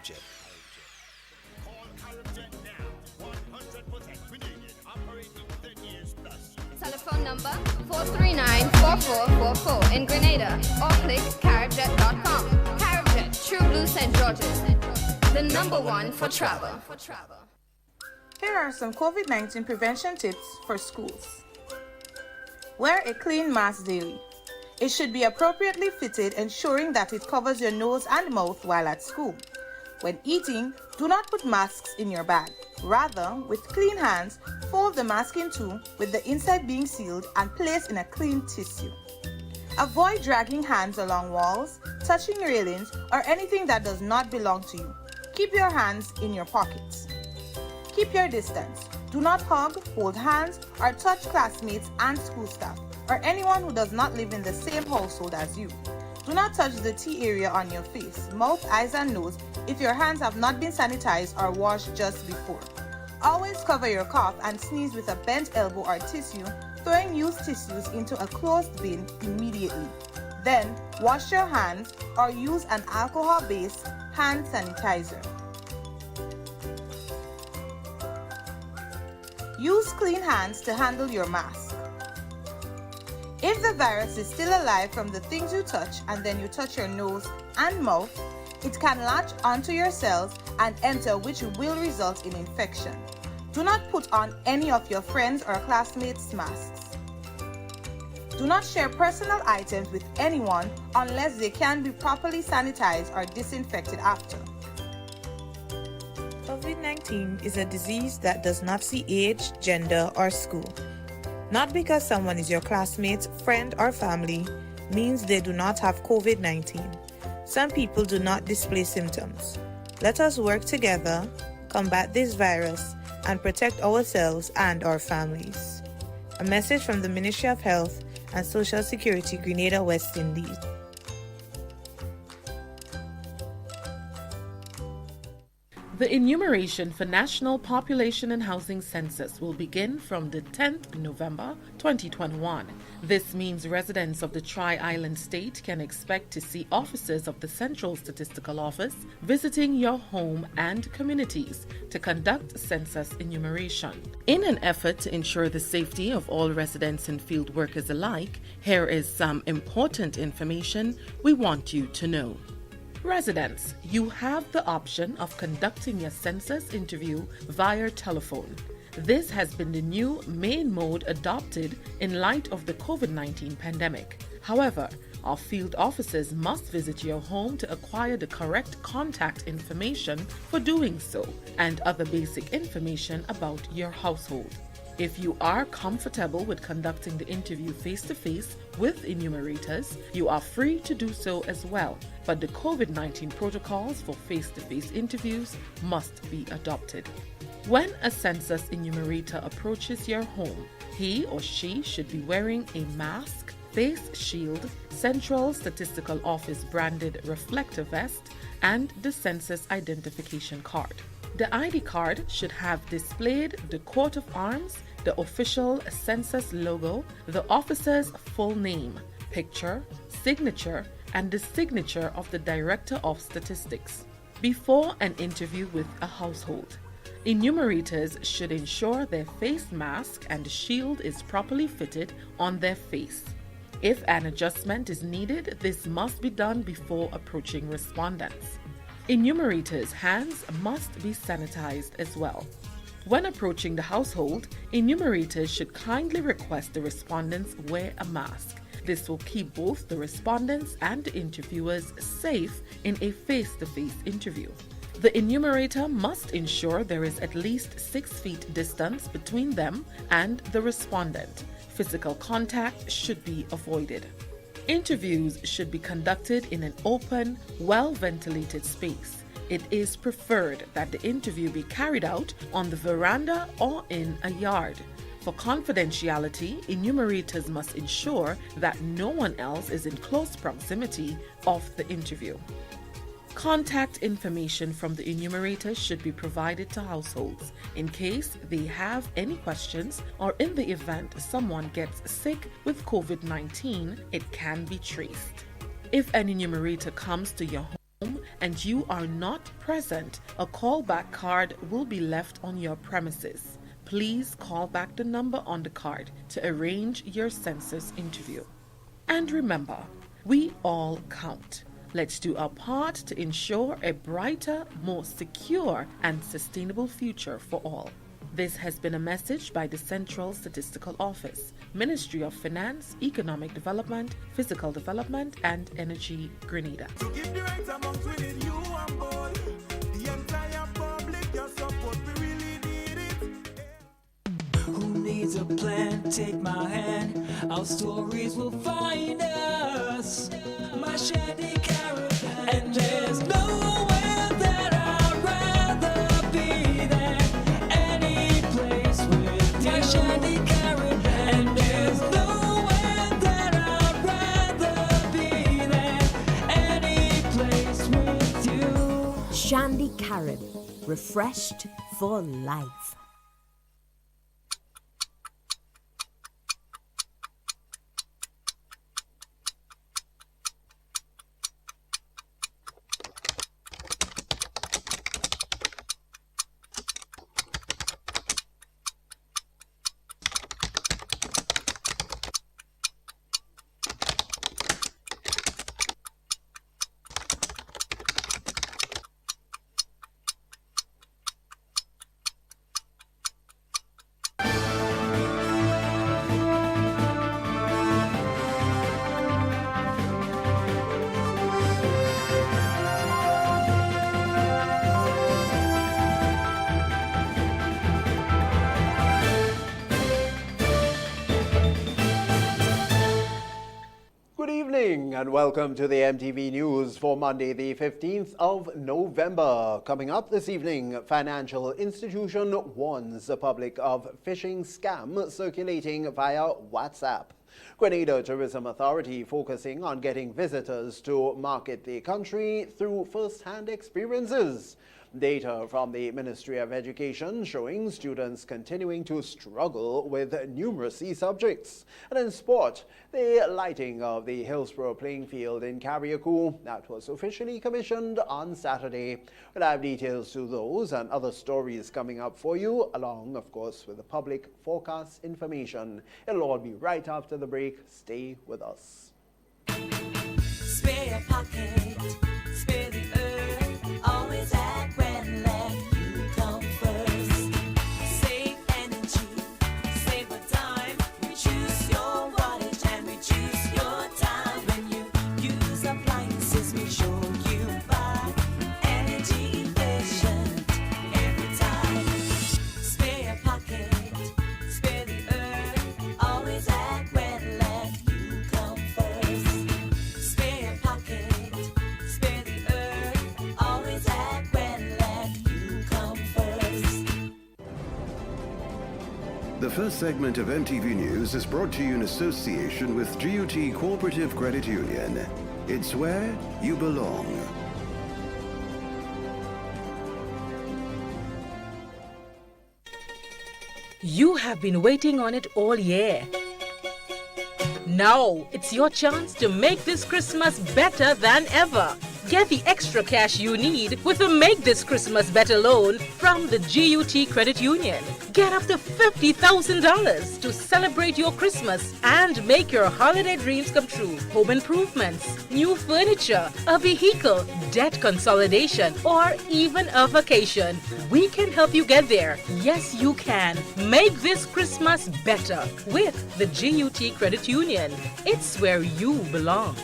Jet. Telephone number 439-4444 in Grenada or click caribjet.com. Caribjet, True Blue St. George's, the number one for travel. Here are some COVID-19 prevention tips for schools. Wear a clean mask daily. It should be appropriately fitted, ensuring that it covers your nose and mouth while at school. When eating, do not put masks in your bag. Rather, with clean hands, fold the mask in two, with the inside being sealed and placed in a clean tissue. Avoid dragging hands along walls, touching railings, or anything that does not belong to you. Keep your hands in your pockets. Keep your distance. Do not hug, hold hands, or touch classmates and school staff, or anyone who does not live in the same household as you. Do not touch the T area on your face, mouth, eyes, and nose if your hands have not been sanitized or washed just before. Always cover your cough and sneeze with a bent elbow or tissue, throwing used tissues into a closed bin immediately. Then, wash your hands or use an alcohol-based hand sanitizer. Use clean hands to handle your mask. If the virus is still alive from the things you touch and then you touch your nose and mouth, it can latch onto your cells and enter, which will result in infection. Do not put on any of your friends' or classmates' masks. Do not share personal items with anyone unless they can be properly sanitized or disinfected after. COVID-19 is a disease that does not see age, gender, or school. Not because someone is your classmate, friend, or family means they do not have COVID-19. Some people do not display symptoms. Let us work together, combat this virus, and protect ourselves and our families. A message from the Ministry of Health and Social Security, Grenada, West Indies. The enumeration for National Population and Housing Census will begin from the 10th November 2021. This means residents of the Tri-Island state can expect to see officers of the Central Statistical Office visiting your home and communities to conduct census enumeration. In an effort to ensure the safety of all residents and field workers alike, here is some important information we want you to know. Residents, you have the option of conducting your census interview via telephone. This has been the new main mode adopted in light of the COVID-19 pandemic. However, our field officers must visit your home to acquire the correct contact information for doing so and other basic information about your household. If you are comfortable with conducting the interview face-to-face with enumerators, you are free to do so as well, but the COVID-19 protocols for face-to-face interviews must be adopted. When a census enumerator approaches your home, he or she should be wearing a mask, face shield, Central Statistical Office branded reflector vest, and the census identification card. The ID card should have displayed the coat of arms, the official census logo, the officer's full name, picture, signature, and the signature of the Director of Statistics. Before an interview with a household, enumerators should ensure their face mask and shield is properly fitted on their face. If an adjustment is needed, this must be done before approaching respondents. Enumerators' hands must be sanitized as well. When approaching the household, enumerators should kindly request the respondents wear a mask. This will keep both the respondents and the interviewers safe in a face-to-face interview. The enumerator must ensure there is at least 6 feet distance between them and the respondent. Physical contact should be avoided. Interviews should be conducted in an open, well-ventilated space. It is preferred that the interview be carried out on the veranda or in a yard. For confidentiality, enumerators must ensure that no one else is in close proximity of the interview. Contact information from the enumerator should be provided to households in case they have any questions, or in the event someone gets sick with COVID-19, it can be traced. If an enumerator comes to your home and you are not present, a callback card will be left on your premises. Please call back the number on the card to arrange your census interview. And remember, we all count. Let's do our part to ensure a brighter, more secure, and sustainable future for all. This has been a message by the Central Statistical Office, Ministry of Finance, Economic Development, Physical Development, and Energy, Grenada. To give the right amount, we need you on board. The entire public, your support, we really need it. Who needs a plan? Take my hand. Our stories will find us. My shanty caravan. And there's nowhere that I'd rather be than any place with you. My shanty caravan. And there's nowhere that I'd rather be than any place with you. Shandy Carib, refreshed for life. And welcome to the MTV News for Monday, the 15th of November. Coming up this evening, financial institution warns the public of phishing scam circulating via WhatsApp. Grenada Tourism Authority focusing on getting visitors to market the country through first-hand experiences. Data from the Ministry of Education showing students continuing to struggle with numeracy subjects. And in sport, the lighting of the Hillsborough playing field in Carriacou that was officially commissioned on Saturday. We'll have details to those and other stories coming up for you, along, of course, with the public forecast information. It'll all be right after the break. Stay with us. Spare your pocket, spare the earth, always act when let you come first. Save energy, save a time, reduce your wattage and reduce your time. When you use appliances, make sure you buy energy efficient every time. Spare your pocket, spare the earth, always act when let you come first. Spare your pocket, spare the earth, always act when let you come first. The first segment of MTV News is brought to you in association with GUT Cooperative Credit Union. It's where you belong. You have been waiting on it all year. Now, it's your chance to make this Christmas better than ever. Get the extra cash you need with a Make This Christmas Better loan from the GUT Credit Union. Get up to $50,000 to celebrate your Christmas and make your holiday dreams come true. Home improvements, new furniture, a vehicle, debt consolidation, or even a vacation. We can help you get there. Yes, you can. Make this Christmas better with the GUT Credit Union. It's where you belong.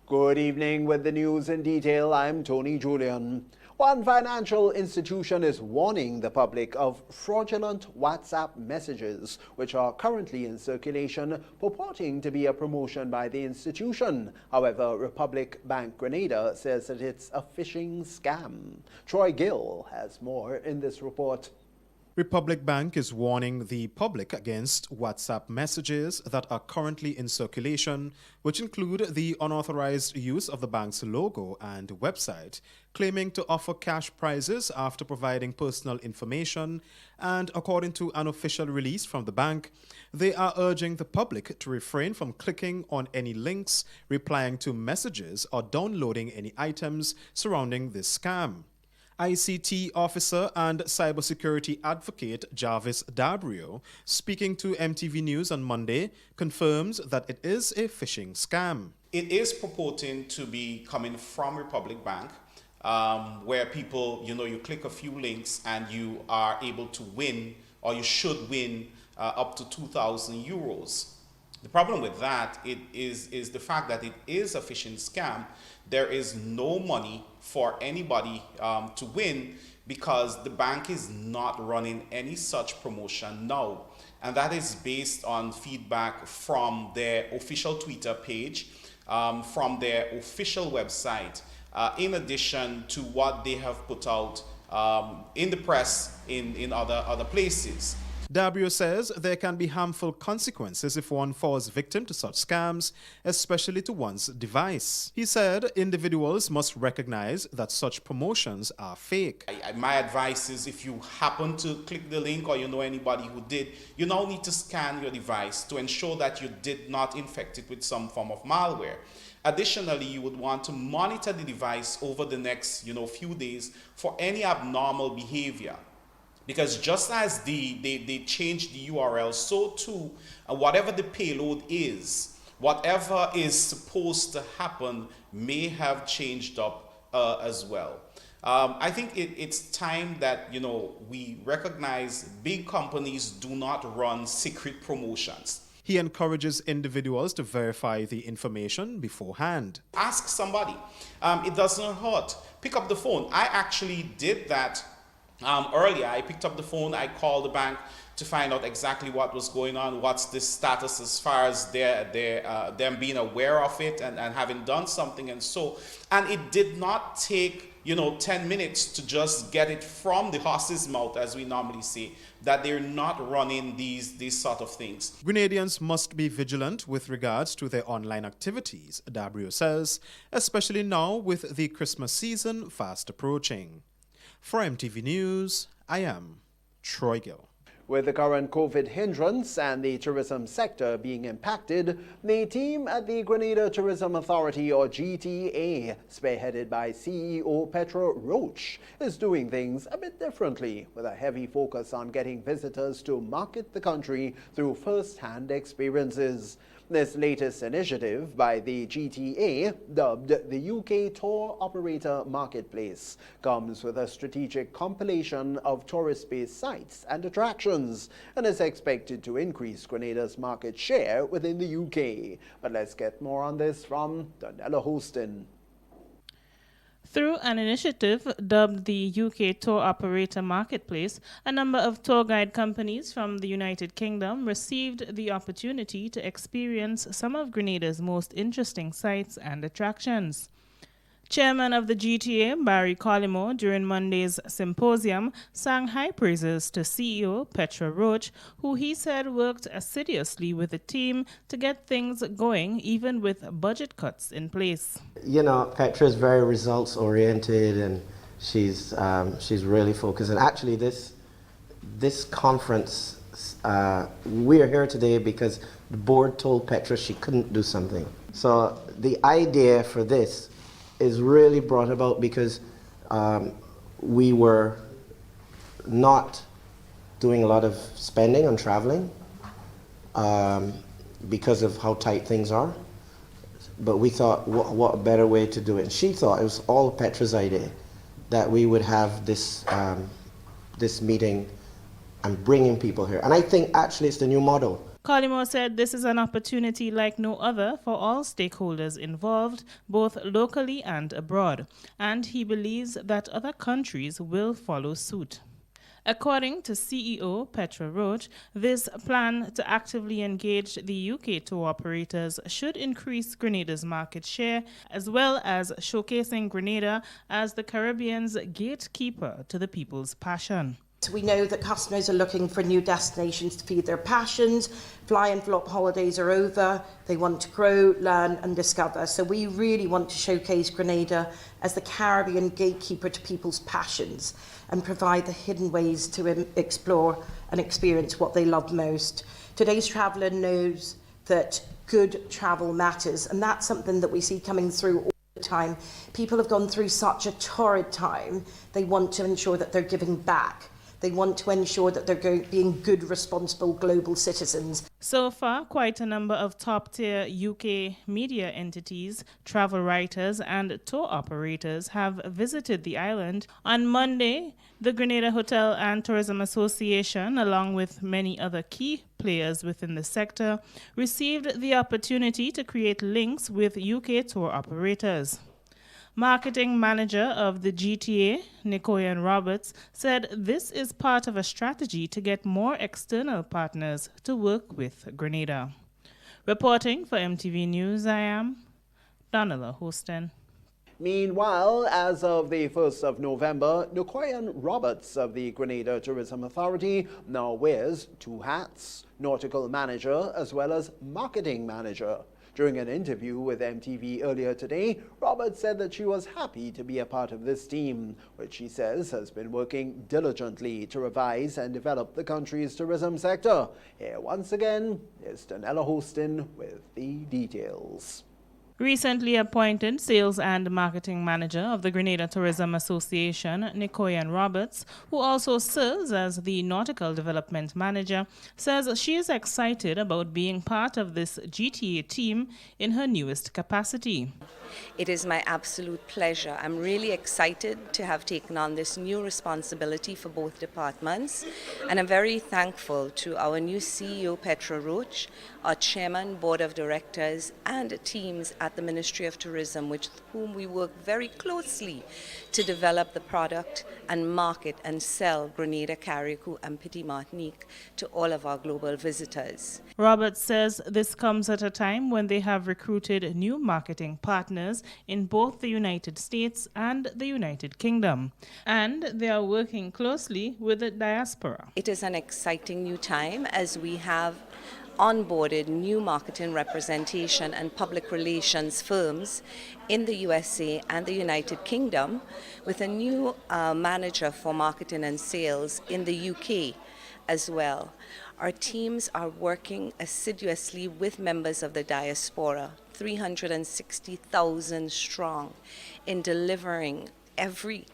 Good evening. With the news in detail, I'm Tony Julian. One financial institution is warning the public of fraudulent WhatsApp messages, which are currently in circulation, purporting to be a promotion by the institution. However, Republic Bank Grenada says that it's a phishing scam. Troy Gill has more in this report. Republic Bank is warning the public against WhatsApp messages that are currently in circulation, which include the unauthorized use of the bank's logo and website, claiming to offer cash prizes after providing personal information. And according to an official release from the bank, they are urging the public to refrain from clicking on any links, replying to messages, or downloading any items surrounding this scam. ICT officer and cybersecurity advocate Jarvis Dabrio, speaking to MTV News on Monday, confirms that it is a phishing scam. It is purporting to be coming from Republic Bank, where people, you click a few links and you are able to win, or you should win, up to 2,000 euros. The problem with that is the fact that it is a phishing scam. There is no money for anybody to win because the bank is not running any such promotion now. And that is based on feedback from their official Twitter page, from their official website, in addition to what they have put out in the press in other places. Dabrio says there can be harmful consequences if one falls victim to such scams, especially to one's device. He said individuals must recognize that such promotions are fake. My advice is, if you happen to click the link or you know anybody who did, you now need to scan your device to ensure that you did not infect it with some form of malware. Additionally, you would want to monitor the device over the next few days for any abnormal behavior. Because just as they changed the URL, so too, whatever the payload is, whatever is supposed to happen may have changed up as well. I think it's time that we recognize big companies do not run secret promotions. He encourages individuals to verify the information beforehand. Ask somebody. It doesn't hurt. Pick up the phone. I actually did that earlier. I picked up the phone, I called the bank to find out exactly what was going on, what's the status as far as them being aware of it and having done something and it did not take 10 minutes to just get it from the horse's mouth, as we normally say, that they're not running these sort of things. Grenadians must be vigilant with regards to their online activities, Dabrio says, especially now with the Christmas season fast approaching. For MTV News, I am Troy Gill. With the current COVID hindrance and the tourism sector being impacted, the team at the Grenada Tourism Authority, or GTA, spearheaded by CEO Petra Roach, is doing things a bit differently, with a heavy focus on getting visitors to market the country through first-hand experiences. This latest initiative by the GTA, dubbed the UK Tour Operator Marketplace, comes with a strategic compilation of tourist-based sites and attractions and is expected to increase Grenada's market share within the UK. But let's get more on this from Donella Hostin. Through an initiative dubbed the UK Tour Operator Marketplace, a number of tour guide companies from the United Kingdom received the opportunity to experience some of Grenada's most interesting sites and attractions. Chairman of the GTA, Barry Collymore, during Monday's symposium, sang high praises to CEO Petra Roach, who he said worked assiduously with the team to get things going, even with budget cuts in place. Petra is very results oriented, and she's really focused. And actually, this conference, we are here today because the board told Petra she couldn't do something. So the idea for this is really brought about because we were not doing a lot of spending on traveling because of how tight things are. But we thought, what a better way to do it. And she thought it was all Petra's idea that we would have this meeting and bringing people here. And I think actually it's the new model. Collymore said this is an opportunity like no other for all stakeholders involved, both locally and abroad, and he believes that other countries will follow suit. According to CEO Petra Roach, this plan to actively engage the UK tour operators should increase Grenada's market share, as well as showcasing Grenada as the Caribbean's gatekeeper to the people's passion. We know that customers are looking for new destinations to feed their passions. Fly and flop holidays are over. They want to grow, learn and discover. So we really want to showcase Grenada as the Caribbean gatekeeper to people's passions and provide the hidden ways to explore and experience what they love most. Today's traveller knows that good travel matters, and that's something that we see coming through all the time. People have gone through such a torrid time. They want to ensure that they're giving back. They want to ensure that they're being good, responsible global citizens. So far, quite a number of top-tier UK media entities, travel writers and tour operators have visited the island. On Monday, the Grenada Hotel and Tourism Association, along with many other key players within the sector, received the opportunity to create links with UK tour operators. Marketing manager of the GTA, Nicoyan Roberts, said this is part of a strategy to get more external partners to work with Grenada. Reporting for MTV News, I am Donella Houston. Meanwhile, as of the 1st of November, Nicoyan Roberts of the Grenada Tourism Authority now wears two hats, nautical manager as well as marketing manager. During an interview with MTV earlier today, Roberts said that she was happy to be a part of this team, which she says has been working diligently to revise and develop the country's tourism sector. Here once again is Donella Houston with the details. Recently appointed Sales and Marketing Manager of the Grenada Tourism Association, Nicoyan Roberts, who also serves as the Nautical Development Manager, says she is excited about being part of this GTA team in her newest capacity. It is my absolute pleasure. I'm really excited to have taken on this new responsibility for both departments, and I'm very thankful to our new CEO, Petra Roach, our Chairman, Board of Directors, and teams at the Ministry of Tourism, with whom we work very closely to develop the product and market and sell Grenada, Carriacou, and Petit Martinique to all of our global visitors. Roberts says this comes at a time when they have recruited new marketing partners in both the United States and the United Kingdom, and they are working closely with the diaspora. It is an exciting new time as we have onboarded new marketing representation and public relations firms in the USA and the United Kingdom, with a new manager for marketing and sales in the UK as well. Our teams are working assiduously with members of the diaspora, 360,000 strong, in delivering every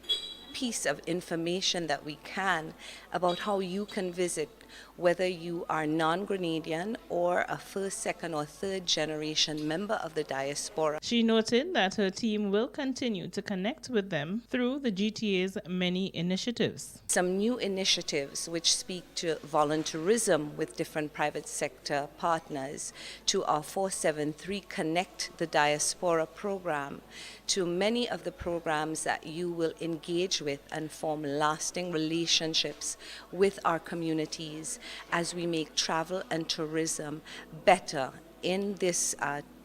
piece of information that we can about how you can visit, whether you are non-Grenadian or a first, second, or third generation member of the diaspora. She noted that her team will continue to connect with them through the GTA's many initiatives. Some new initiatives which speak to volunteerism with different private sector partners, to our 473 Connect the Diaspora program, to many of the programs that you will engage with and form lasting relationships with our communities as we make travel and tourism better in this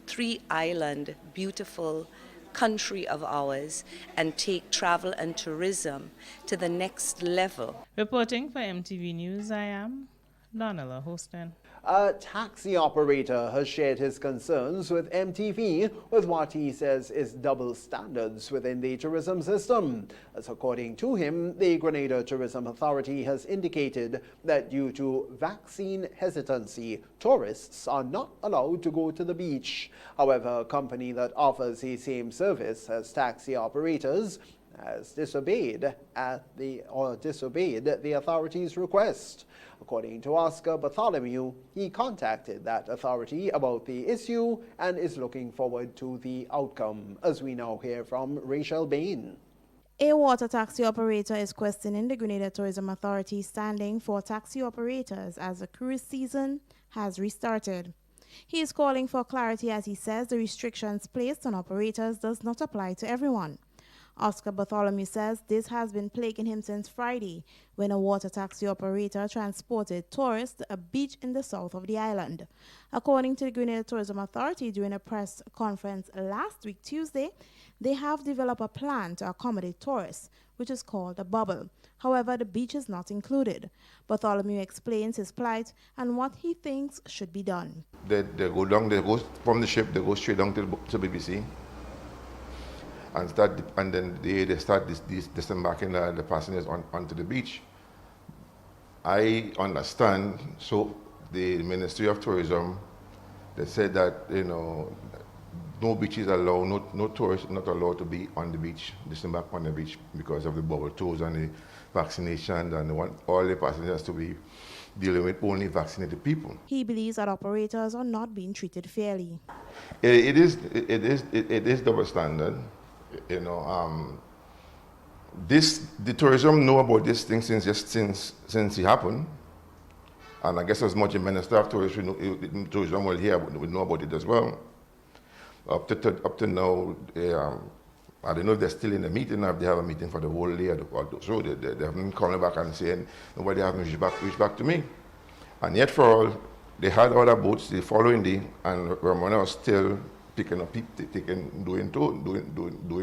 three-island beautiful country of ours, and take travel and tourism to the next level. Reporting for MTV News, I am Donella Houston. A taxi operator has shared his concerns with MTV with what he says is double standards within the tourism system. As according to him, the Grenada Tourism Authority has indicated that due to vaccine hesitancy, tourists are not allowed to go to the beach. However, a company that offers the same service as taxi operators has disobeyed the authority's request. According to Oscar Bartholomew, he contacted that authority about the issue and is looking forward to the outcome, as we now hear from Rachel Bain. A water taxi operator is questioning the Grenada Tourism Authority standing for taxi operators as the cruise season has restarted. He is calling for clarity as he says the restrictions placed on operators does not apply to everyone. Oscar Bartholomew says this has been plaguing him since Friday, when a water taxi operator transported tourists to a beach in the south of the island. According to the Grenada Tourism Authority, during a press conference last week Tuesday, they have developed a plan to accommodate tourists, which is called a bubble. However, the beach is not included. Bartholomew explains his plight and what he thinks should be done. They go from the ship, they go straight down to BBC. And then they start disembarking the passengers onto the beach. I understand, so the Ministry of Tourism, they said that, no beaches allowed, no tourists not allowed to be on the beach, disembark on the beach because of the bubble tours and the vaccinations, and they want all the passengers to be dealing with only vaccinated people. He believes that operators are not being treated fairly. It is double standard. The tourism know about this thing since it happened, and I guess as much as Minister of Tourism will hear, we know about it as well. Up to now, I don't know if they're still in the meeting or if they have a meeting for the whole day or so. They haven't been calling back and saying nobody hasn't reached back to me, and yet for all they had other boats the following day, and Ramona was still picking up people, doing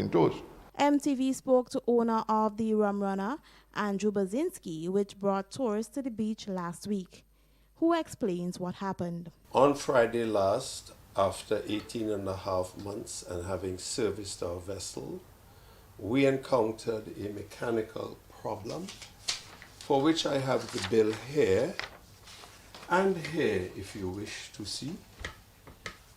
tours. MTV spoke to owner of the Rum Runner, Andrew Bazinski, which brought tourists to the beach last week, who explains what happened. On Friday last, after 18 and a half months and having serviced our vessel, we encountered a mechanical problem for which I have the bill here and here if you wish to see.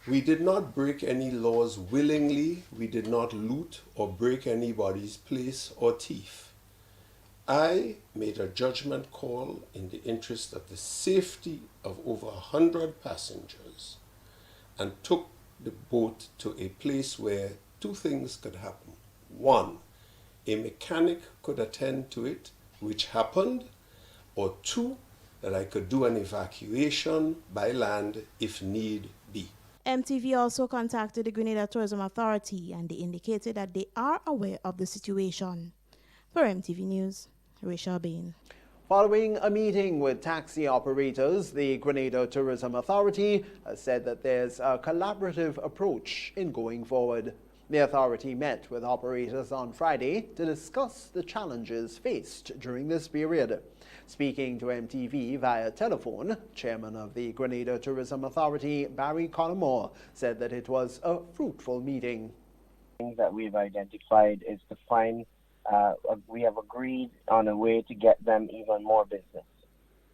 We did not break any laws willingly. We did not loot or break anybody's place or thief. I made a judgment call in the interest of the safety of over 100 passengers and took the boat to a place where two things could happen. One, a mechanic could attend to it, which happened, or two, that I could do an evacuation by land if need be. MTV also contacted the Grenada Tourism Authority, and they indicated that they are aware of the situation. For MTV News, Rachel Bain. Following a meeting with taxi operators, the Grenada Tourism Authority has said that there's a collaborative approach in going forward. The authority met with operators on Friday to discuss the challenges faced during this period. Speaking to MTV via telephone, Chairman of the Grenada Tourism Authority, Barry Collymore, said that it was a fruitful meeting. Things that we've identified is to find, we have agreed on a way to get them even more business.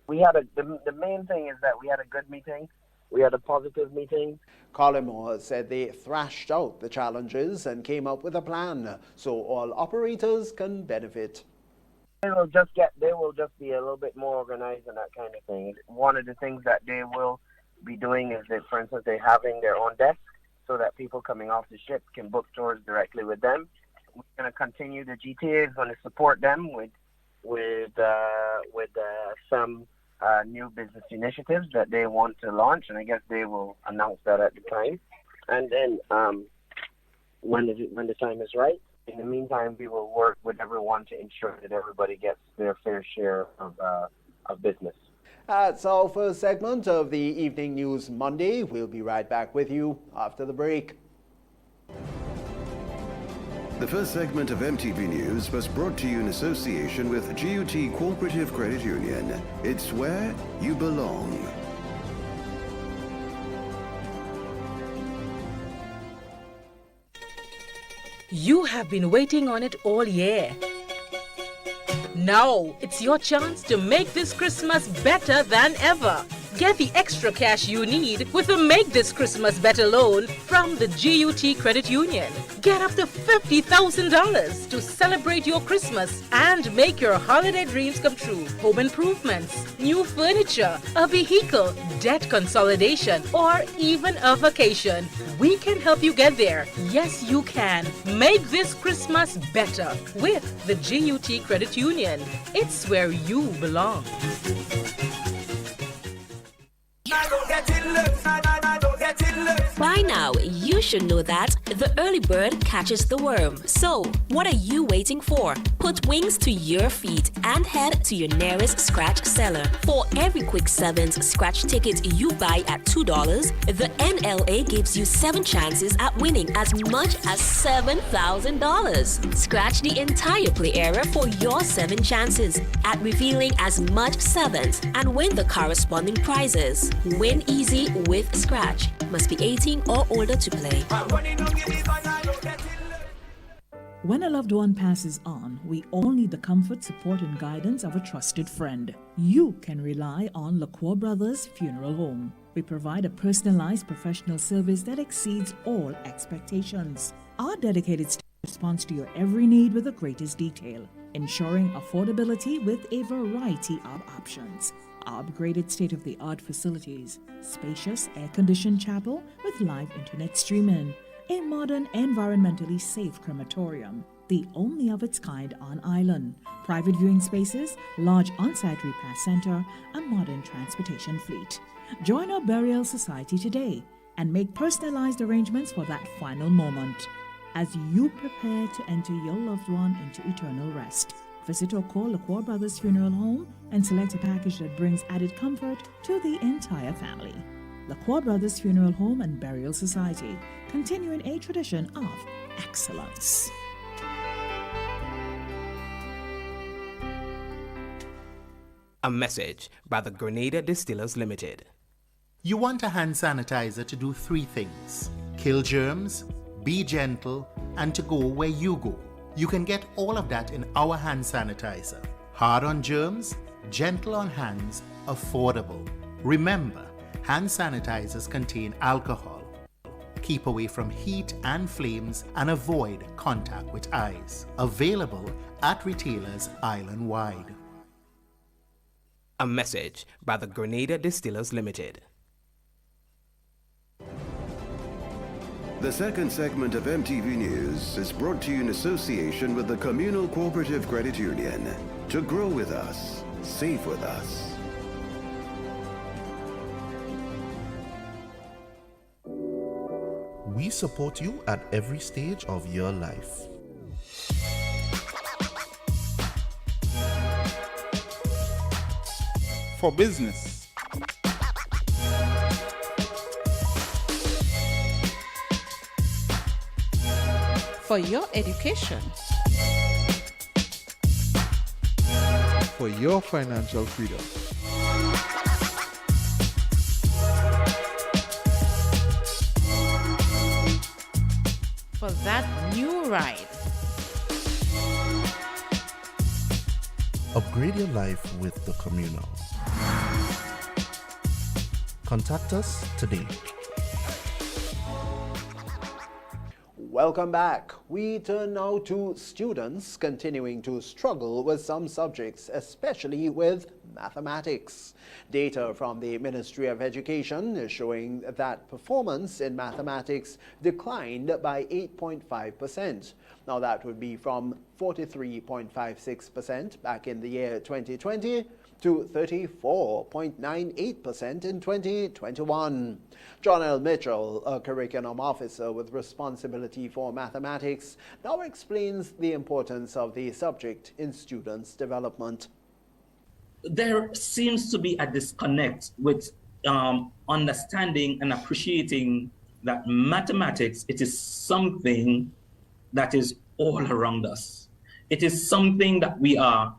We had the main thing is that we had a good meeting. We had a positive meeting. Collymore said they thrashed out the challenges and came up with a plan so all operators can benefit. They will just be a little bit more organized and that kind of thing. One of the things that they will be doing is that, for instance, they're having their own desk so that people coming off the ship can book tours directly with them. We're going to continue. The GTA is going to support them with some new business initiatives that they want to launch, and I guess they will announce that at the time. And then when the time is right. In the meantime, we will work with everyone to ensure that everybody gets their fair share of business. That's our first segment of the Evening News Monday. We'll be right back with you after the break. The first segment of MTV News was brought to you in association with GUT Cooperative Credit Union. It's where you belong. You have been waiting on it all year. Now, it's your chance to make this Christmas better than ever. Get the extra cash you need with a Make This Christmas Better loan from the GUT Credit Union. Get up to $50,000 to celebrate your Christmas and make your holiday dreams come true. Home improvements, new furniture, a vehicle, debt consolidation, or even a vacation. We can help you get there. Yes, you can. Make this Christmas better with the GUT Credit Union. It's where you belong. I don't get it, look. I don't get it, look. By now, you should know that the early bird catches the worm. So, what are you waiting for? Put wings to your feet and head to your nearest scratch seller. For every Quick 7's scratch ticket you buy at $2, the NLA gives you 7 chances at winning as much as $7,000. Scratch the entire play area for your 7 chances at revealing as much 7s and win the corresponding prizes. Win easy with Scratch. Must be 18 or older to play. When a loved one passes on, we all need the comfort, support, and guidance of a trusted friend. You can rely on LaCour Brothers Funeral Home. We provide a personalized professional service that exceeds all expectations. Our dedicated staff responds to your every need with the greatest detail, ensuring affordability with a variety of options. Our upgraded state-of-the-art facilities, spacious air-conditioned chapel with live internet streaming, a modern, environmentally safe crematorium, the only of its kind on island, private viewing spaces, large on-site repast center, a modern transportation fleet. Join our burial society today and make personalized arrangements for that final moment as you prepare to enter your loved one into eternal rest. Visit or call LaCour Brothers Funeral Home and select a package that brings added comfort to the entire family. LaCour Brothers Funeral Home and Burial Society, continuing a tradition of excellence. A message by the Grenada Distillers Limited. You want a hand sanitizer to do 3 things: kill germs, be gentle, and to go where you go. You can get all of that in our hand sanitizer. Hard on germs, gentle on hands, affordable. Remember, hand sanitizers contain alcohol. Keep away from heat and flames and avoid contact with eyes. Available at retailers island-wide. A message by the Grenada Distillers Limited. The second segment of MTV News is brought to you in association with the Communal Cooperative Credit Union. To grow with us, save with us. We support you at every stage of your life. For business, For your education, for your financial freedom, for that new ride. Upgrade your life with the Communal. Contact us today. Welcome back. We turn now to students continuing to struggle with some subjects, especially with mathematics. Data from the Ministry of Education is showing that performance in mathematics declined by 8.5%. Now that would be from 43.56% back in the year 2020 to 34.98% in 2021. John L. Mitchell, a curriculum officer with responsibility for mathematics, now explains the importance of the subject in students' development. There seems to be a disconnect with understanding and appreciating that mathematics, it is something that is all around us. It is something that we are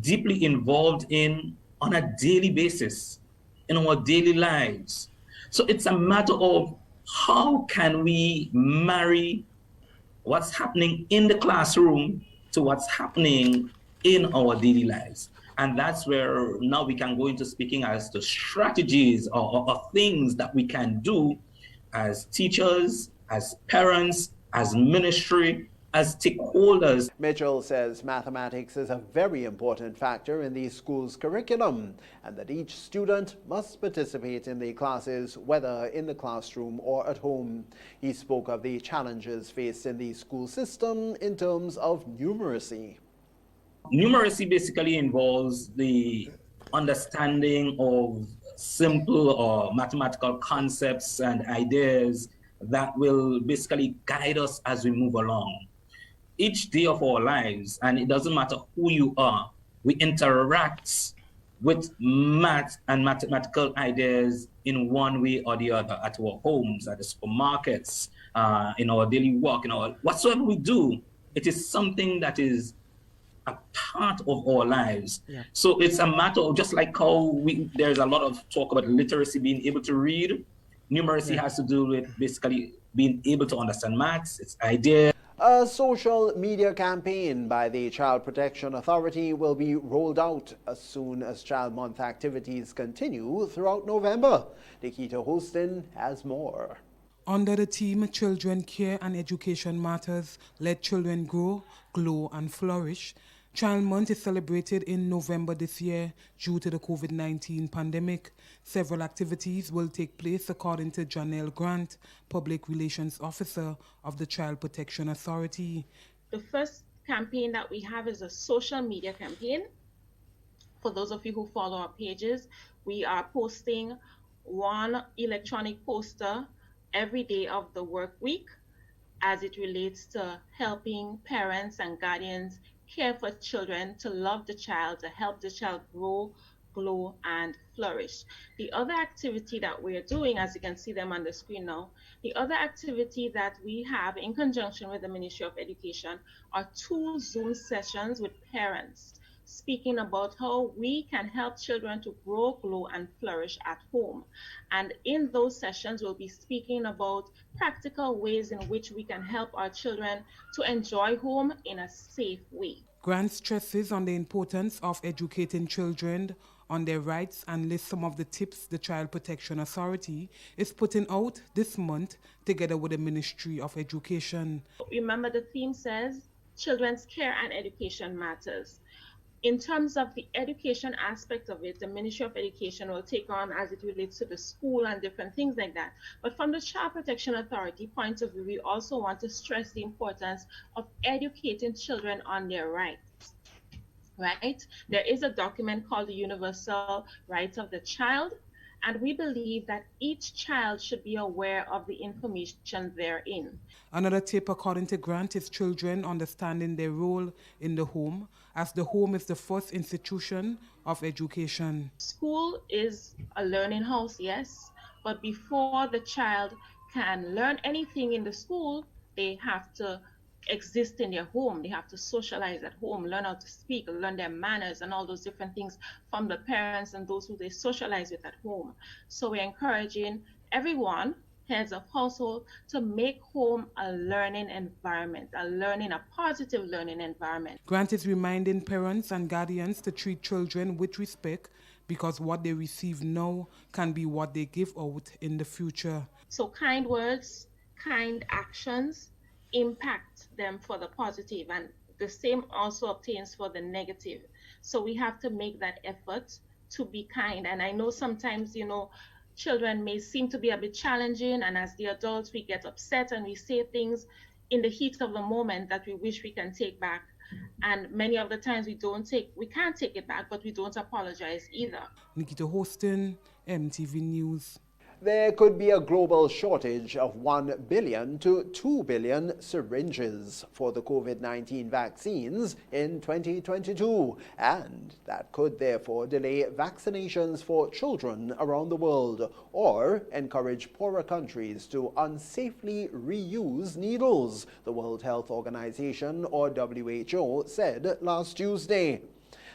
deeply involved in on a daily basis, in our daily lives. So it's a matter of how can we marry what's happening in the classroom to what's happening in our daily lives. And that's where now we can go into speaking as to strategies or things that we can do as teachers, as parents, as ministry, as stakeholders. Mitchell says mathematics is a very important factor in the school's curriculum and that each student must participate in the classes, whether in the classroom or at home. He spoke of the challenges faced in the school system in terms of numeracy. Numeracy basically involves the understanding of simple or mathematical concepts and ideas that will basically guide us as we move along. Each day of our lives, and it doesn't matter who you are, we interact with math and mathematical ideas in one way or the other at our homes, at the supermarkets, in our daily work, whatsoever we do, it is something that is a part of our lives. Yeah. So it's a matter of just like how there's a lot of talk about literacy, being able to read. Numeracy has to do with basically being able to understand maths, its ideas. A social media campaign by the Child Protection Authority will be rolled out as soon as Child Month activities continue throughout November. Nikita Holston has more. Under the theme Children Care and Education Matters, Let Children Grow, Glow and Flourish, Child Month is celebrated in November this year due to the COVID-19 pandemic. Several activities will take place according to Janelle Grant, Public Relations Officer of the Child Protection Authority. The first campaign that we have is a social media campaign. For those of you who follow our pages, we are posting one electronic poster every day of the work week as it relates to helping parents and guardians care for children, to love the child, to help the child grow, glow, and flourish. The other activity that we're doing, as you can see them on the screen now, the other activity that we have in conjunction with the Ministry of Education are 2 Zoom sessions with parents, speaking about how we can help children to grow, glow, and flourish at home. And in those sessions, we'll be speaking about practical ways in which we can help our children to enjoy home in a safe way. Grant stresses on the importance of educating children on their rights and lists some of the tips the Child Protection Authority is putting out this month together with the Ministry of Education. Remember, the theme says children's care and education matters. In terms of the education aspect of it, the Ministry of Education will take on as it relates to the school and different things like that. But from the Child Protection Authority point of view, we also want to stress the importance of educating children on their rights, right? There is a document called the Universal Rights of the Child, and we believe that each child should be aware of the information therein. Another tip, according to Grant, is children understanding their role in the home, as the home is the first institution of education. School is a learning house, yes, but before the child can learn anything in the school, they have to exist in their home. They have to socialize at home, learn how to speak, learn their manners and all those different things from the parents and those who they socialize with at home. So we're encouraging everyone, heads of household, to make home a learning environment, a positive learning environment. Grant is reminding parents and guardians to treat children with respect, because what they receive now can be what they give out in the future. So kind words, kind actions impact them for the positive, and the same also obtains for the negative. So we have to make that effort to be kind. And I know sometimes, children may seem to be a bit challenging, and as the adults we get upset and we say things in the heat of the moment that we wish we can take back. And many of the times we can't take it back, but we don't apologize either. Nikita Holston, MTV News. There could be a global shortage of 1 billion to 2 billion syringes for the COVID-19 vaccines in 2022, and that could therefore delay vaccinations for children around the world or encourage poorer countries to unsafely reuse needles, the World Health Organization, or WHO, said last Tuesday.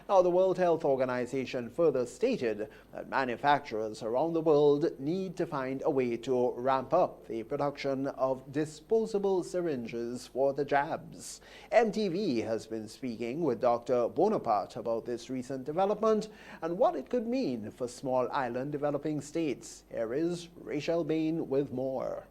Now, the World Health Organization further stated that manufacturers around the world need to find a way to ramp up the production of disposable syringes for the jabs. MTV has been speaking with Dr. Bonaparte about this recent development and what it could mean for small island developing states. Here is Rachel Bain with more.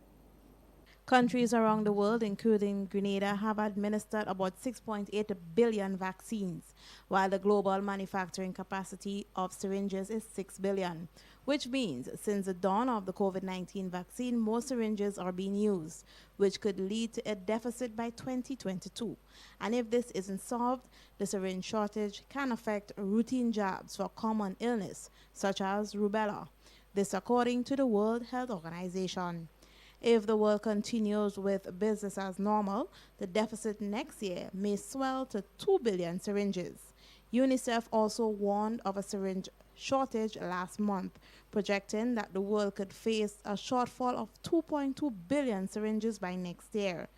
Countries around the world, including Grenada, have administered about 6.8 billion vaccines, while the global manufacturing capacity of syringes is 6 billion, which means since the dawn of the COVID-19 vaccine, more syringes are being used, which could lead to a deficit by 2022. And if this isn't solved, the syringe shortage can affect routine jabs for common illness, such as rubella. This according to the World Health Organization. If the world continues with business as normal, the deficit next year may swell to 2 billion syringes. UNICEF also warned of a syringe shortage last month, projecting that the world could face a shortfall of 2.2 billion syringes by next year.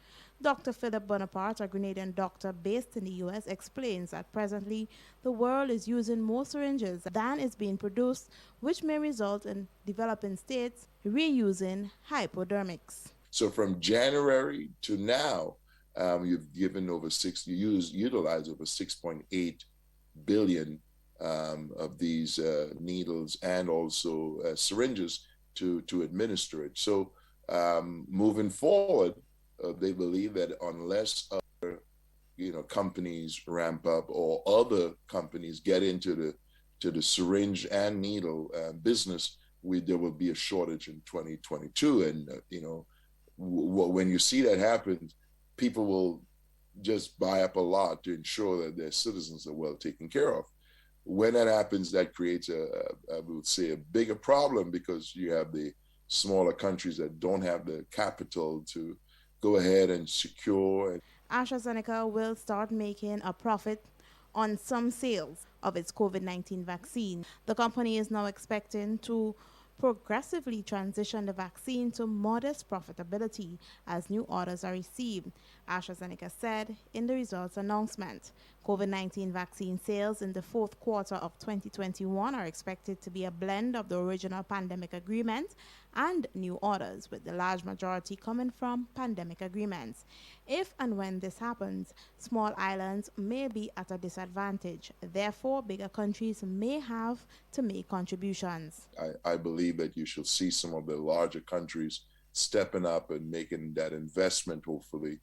Dr. Philip Bonaparte, a Grenadian doctor based in the U.S., explains that presently the world is using more syringes than is being produced, which may result in developing states reusing hypodermics. So from January to now, you've given over utilized over 6.8 billion of these needles and also syringes to administer it. So moving forward, they believe that unless other, companies ramp up or other companies get into the syringe and needle business, there will be a shortage in 2022. And when you see that happen, people will just buy up a lot to ensure that their citizens are well taken care of. When that happens, that creates I would say, a bigger problem, because you have the smaller countries that don't have the capital to go ahead and secure. AstraZeneca will start making a profit on some sales of its COVID-19 vaccine. The company is now expecting to progressively transition the vaccine to modest profitability as new orders are received, AstraZeneca said in the results announcement. COVID-19 vaccine sales in the fourth quarter of 2021 are expected to be a blend of the original pandemic agreement and new orders, with the large majority coming from pandemic agreements. If and when this happens, small islands may be at a disadvantage. Therefore, bigger countries may have to make contributions. I believe that you shall see some of the larger countries stepping up and making that investment, hopefully,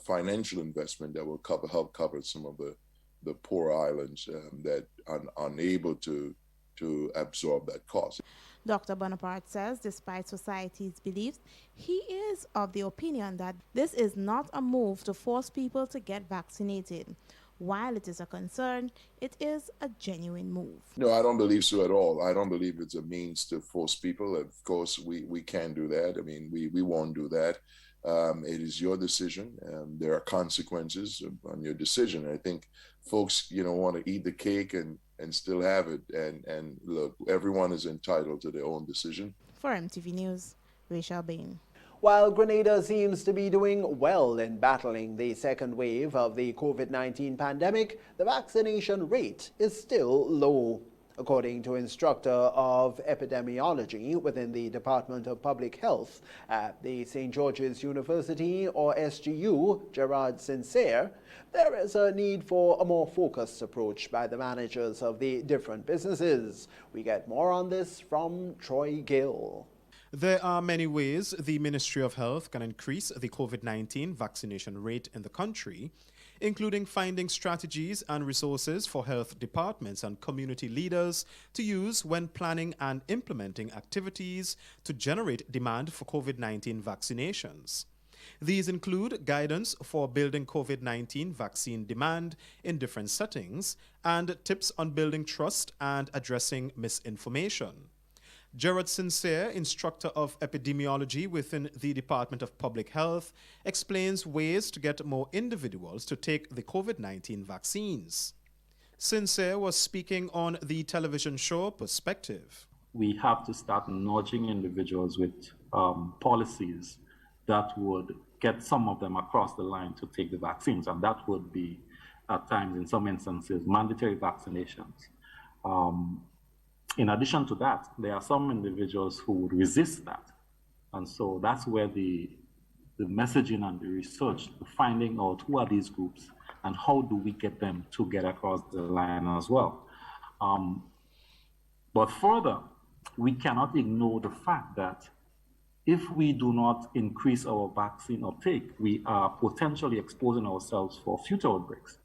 financial investment that will help cover some of the poor islands that are unable to absorb that cost. Dr. Bonaparte says, despite society's beliefs, he is of the opinion that this is not a move to force people to get vaccinated. While it is a concern, it is a genuine move. No, I don't believe so at all. I don't believe it's a means to force people. Of course, we can't do that. I mean, we won't do that. It is your decision. There are consequences on your decision. I think folks, want to eat the cake and still have it. And look, everyone is entitled to their own decision. For MTV News, Rachel Bain. While Grenada seems to be doing well in battling the second wave of the COVID-19 pandemic, the vaccination rate is still low. According to instructor of epidemiology within the Department of Public Health at the St. George's University, or SGU, Gerard Sincere, there is a need for a more focused approach by the managers of the different businesses. We get more on this from Troy Gill. There are many ways the Ministry of Health can increase the COVID-19 vaccination rate in the country, including finding strategies and resources for health departments and community leaders to use when planning and implementing activities to generate demand for COVID-19 vaccinations. These include guidance for building COVID-19 vaccine demand in different settings and tips on building trust and addressing misinformation. Gerard Sincere, instructor of epidemiology within the Department of Public Health, explains ways to get more individuals to take the COVID-19 vaccines. Sincere was speaking on the television show Perspective. We have to start nudging individuals with policies that would get some of them across the line to take the vaccines, and that would be, at times, in some instances, mandatory vaccinations. In addition to that, there are some individuals who would resist that. And so that's where the messaging and the research, the finding out who are these groups and how do we get them to get across the line as well. But further, we cannot ignore the fact that if we do not increase our vaccine uptake, we are potentially exposing ourselves for future outbreaks.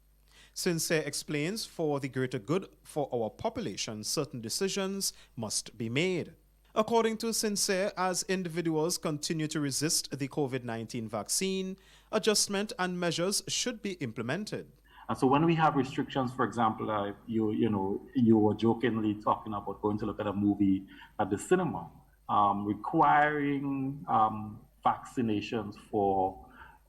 Sincere explains for the greater good for our population, certain decisions must be made. According to Sincere, as individuals continue to resist the COVID-19 vaccine, adjustment and measures should be implemented. And so when we have restrictions, for example, you were jokingly talking about going to look at a movie at the cinema, requiring vaccinations for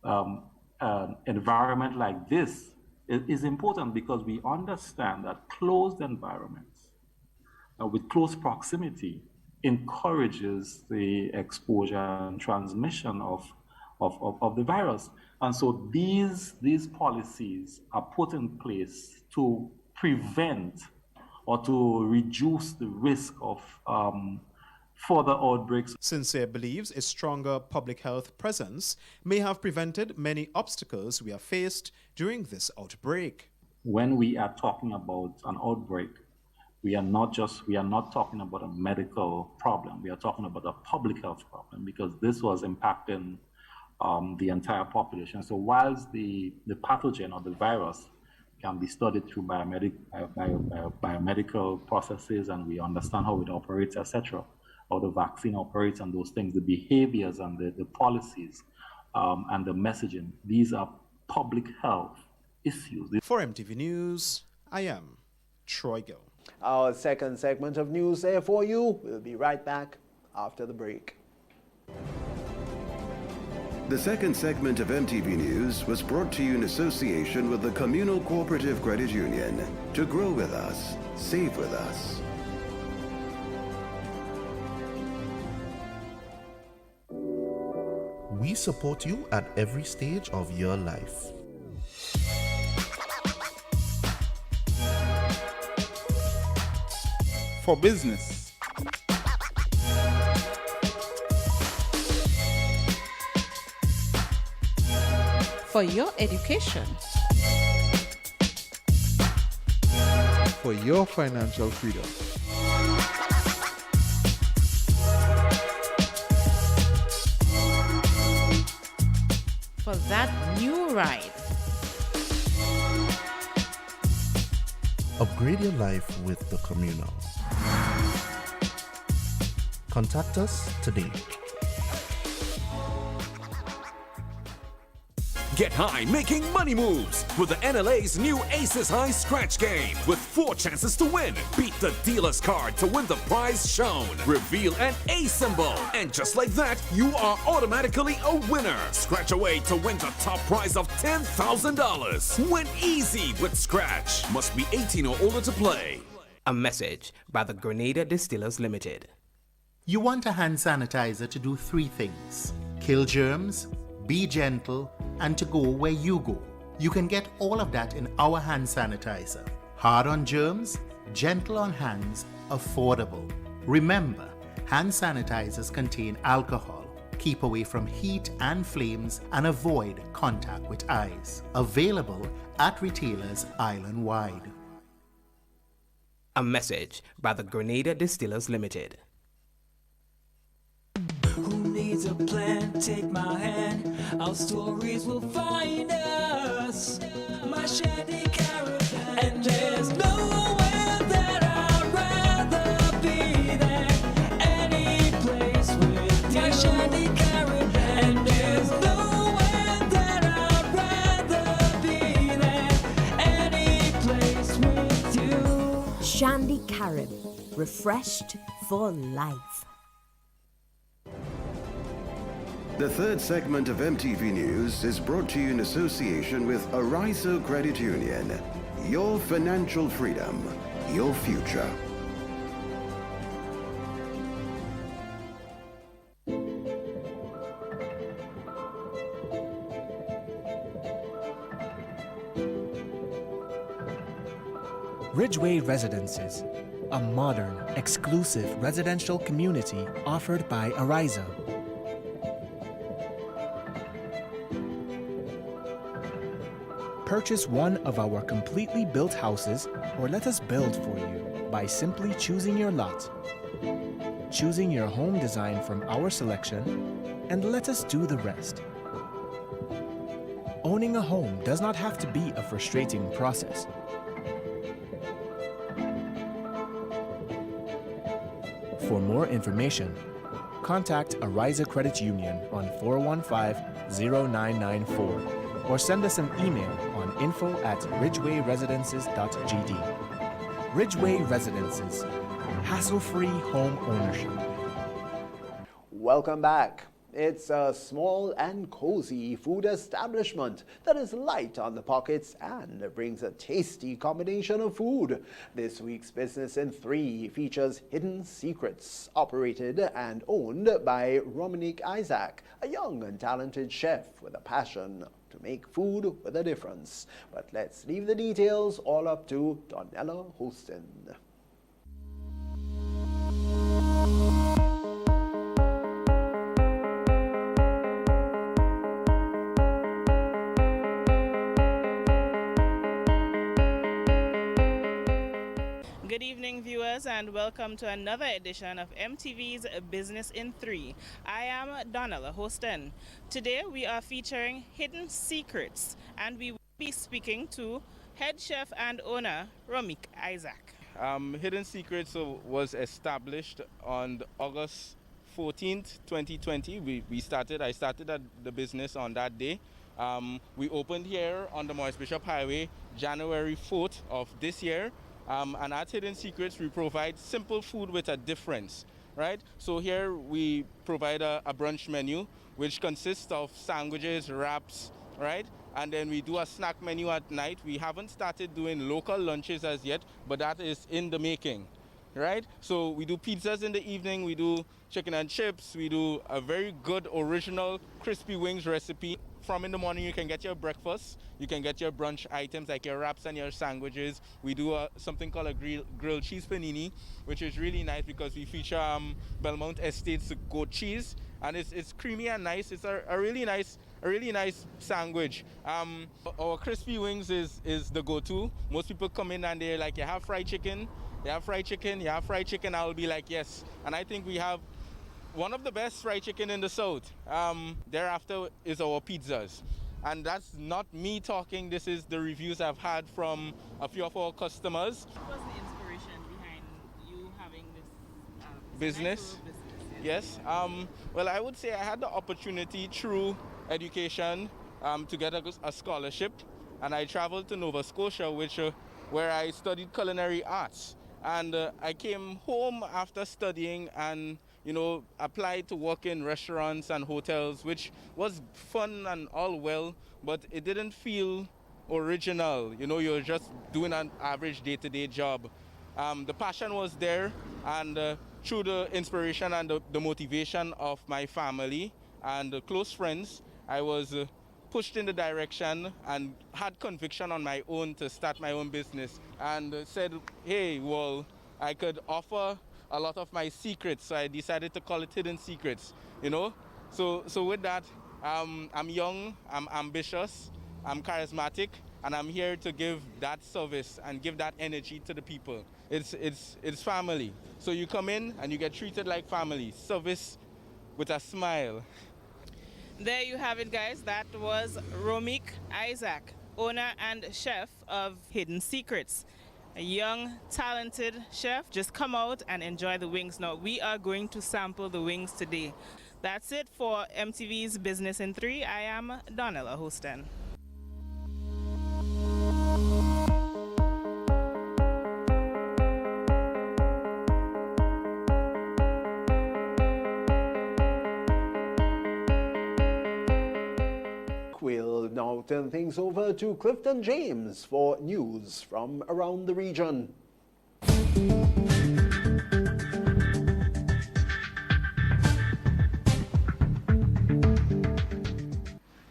an environment like this is important, because we understand that closed environments with close proximity encourages the exposure and transmission of the virus. And so these policies are put in place to prevent or to reduce the risk of further outbreaks. Sincere believes a stronger public health presence may have prevented many obstacles we have faced during this outbreak. When we are talking about an outbreak, we are not talking about a medical problem. We are talking about a public health problem, because this was impacting the entire population. So whilst the pathogen or the virus can be studied through biomedical processes, and we understand how it operates, etc., how the vaccine operates and those things, the behaviors and the policies and the messaging, these are public health issues. For MTV News, I am Troy Gill. Our second segment of news there for you. We'll be right back after the break. The second segment of MTV News was brought to you in association with the Communal Cooperative Credit Union. To grow with us, save with us. We support you at every stage of your life. For business, For your education, for your financial freedom. for that new ride. Upgrade your life with the Communal. Contact us today. Get high making money moves with the NLA's new Aces High Scratch game with 4 chances to win. Beat the dealer's card to win the prize shown. Reveal an A symbol. And just like that, you are automatically a winner. Scratch away to win the top prize of $10,000. Win easy with Scratch. Must be 18 or older to play. A message by the Grenada Distillers Limited. You want a hand sanitizer to do 3 things: kill germs, be gentle, and to go where you go. You can get all of that in our hand sanitizer. Hard on germs, gentle on hands, affordable. Remember, hand sanitizers contain alcohol. Keep away from heat and flames and avoid contact with eyes. Available at retailers island-wide. A message by the Grenada Distillers Limited. Who needs a plan? Take my hand. Our stories will find us. My shanty caravan. And there's nowhere that I'd rather be than any place with you. My shanty caravan. And there's nowhere that I'd rather be than any place with you. Shandy Carib, refreshed for life. The third segment of MTV News is brought to you in association with Arizo Credit Union. Your financial freedom, your future. Ridgeway Residences, a modern, exclusive residential community offered by Arizo. Purchase one of our completely built houses or let us build for you by simply choosing your lot, choosing your home design from our selection, and let us do the rest. Owning a home does not have to be a frustrating process. For more information, contact Arizo Credit Union on 415-0994 or send us an email on info@ridgewayresidences.gd. Ridgeway Residences, hassle-free home ownership. Welcome back. It's a small and cozy food establishment that is light on the pockets and brings a tasty combination of food. This week's Business in 3 features Hidden Secrets, operated and owned by Romanique Isaac, a young and talented chef with a passion to make food with a difference. But let's leave the details all up to Donella Hostin. Good evening, viewers, and welcome to another edition of MTV's Business in 3. I am Donella Hostin. Today we are featuring Hidden Secrets, and we will be speaking to head chef and owner Romanique Isaac. Hidden Secrets was established on August 14th, 2020. I started the business on that day. We opened here on the Maurice Bishop Highway January 4th of this year. And at Hidden Secrets, we provide simple food with a difference, right? So here we provide a brunch menu, which consists of sandwiches, wraps, right? And then we do a snack menu at night. We haven't started doing local lunches as yet, but that is in the making, right? So we do pizzas in the evening, we do chicken and chips, we do a very good original crispy wings recipe. From in the morning, you can get your breakfast, you can get your brunch items like your wraps and your sandwiches. We do something called a grilled cheese panini, which is really nice because we feature Belmont Estate's goat cheese, and it's creamy and nice. It's a really nice sandwich. Our crispy wings is the go-to. Most people come in and they're like, you have fried chicken? You have fried chicken? You have fried chicken? I'll be like, yes. And I think we have one of the best fried chicken in the South. Thereafter is our pizzas. And that's not me talking, this is the reviews I've had from a few of our customers. What was the inspiration behind you having this business? Yes. Well, I would say I had the opportunity through education to get a scholarship. And I traveled to Nova Scotia, where I studied culinary arts. And I came home after studying and applied to work in restaurants and hotels, which was fun and all well, but it didn't feel original. You're just doing an average day-to-day job. The passion was there, and through the inspiration and the motivation of my family and close friends, I was pushed in the direction and had conviction on my own to start my own business, and said, hey, well, I could offer a lot of my secrets, so I decided to call it Hidden Secrets, So with that, I'm young, I'm ambitious, I'm charismatic, and I'm here to give that service and give that energy to the people. It's family. So you come in and you get treated like family. Service with a smile. There you have it, guys. That was Romanique Isaac, owner and chef of Hidden Secrets. A young, talented chef. Just come out and enjoy the wings. Now, we are going to sample the wings today. That's it for MTV's Business in 3. I am Donella Hostin. We'll now turn things over to Clifton James for news from around the region.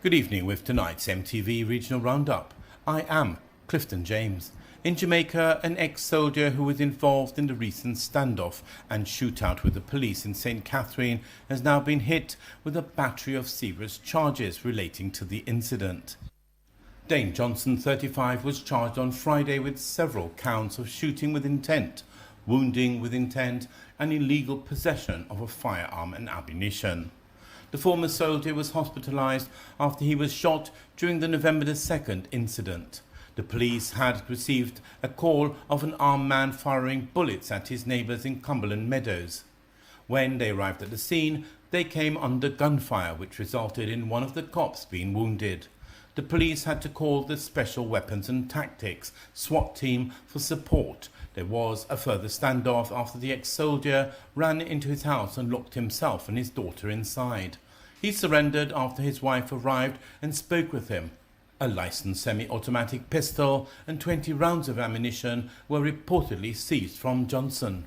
Good evening with tonight's MTV Regional Roundup. I am Clifton James. In Jamaica, an ex-soldier who was involved in the recent standoff and shootout with the police in St. Catherine has now been hit with a battery of serious charges relating to the incident. Dane Johnson, 35, was charged on Friday with several counts of shooting with intent, wounding with intent, and illegal possession of a firearm and ammunition. The former soldier was hospitalized after he was shot during the November 2nd incident. The police had received a call of an armed man firing bullets at his neighbours in Cumberland Meadows. When they arrived at the scene, they came under gunfire, which resulted in one of the cops being wounded. the police had to call the Special Weapons and Tactics SWAT team for support. There was a further standoff after the ex-soldier ran into his house and locked himself and his daughter inside. He surrendered after his wife arrived and spoke with him. A licensed semi-automatic pistol and 20 rounds of ammunition were reportedly seized from Johnson.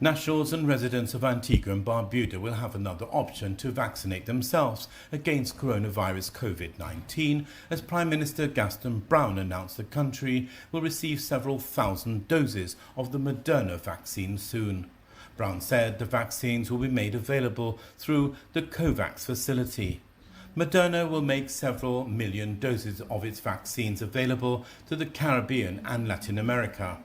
Nationals and residents of Antigua and Barbuda will have another option to vaccinate themselves against coronavirus COVID-19 as Prime Minister Gaston Brown announced the country will receive several thousand doses of the Moderna vaccine soon. Brown said the vaccines will be made available through the COVAX facility. Moderna will make several million doses of its vaccines available to the Caribbean and Latin America.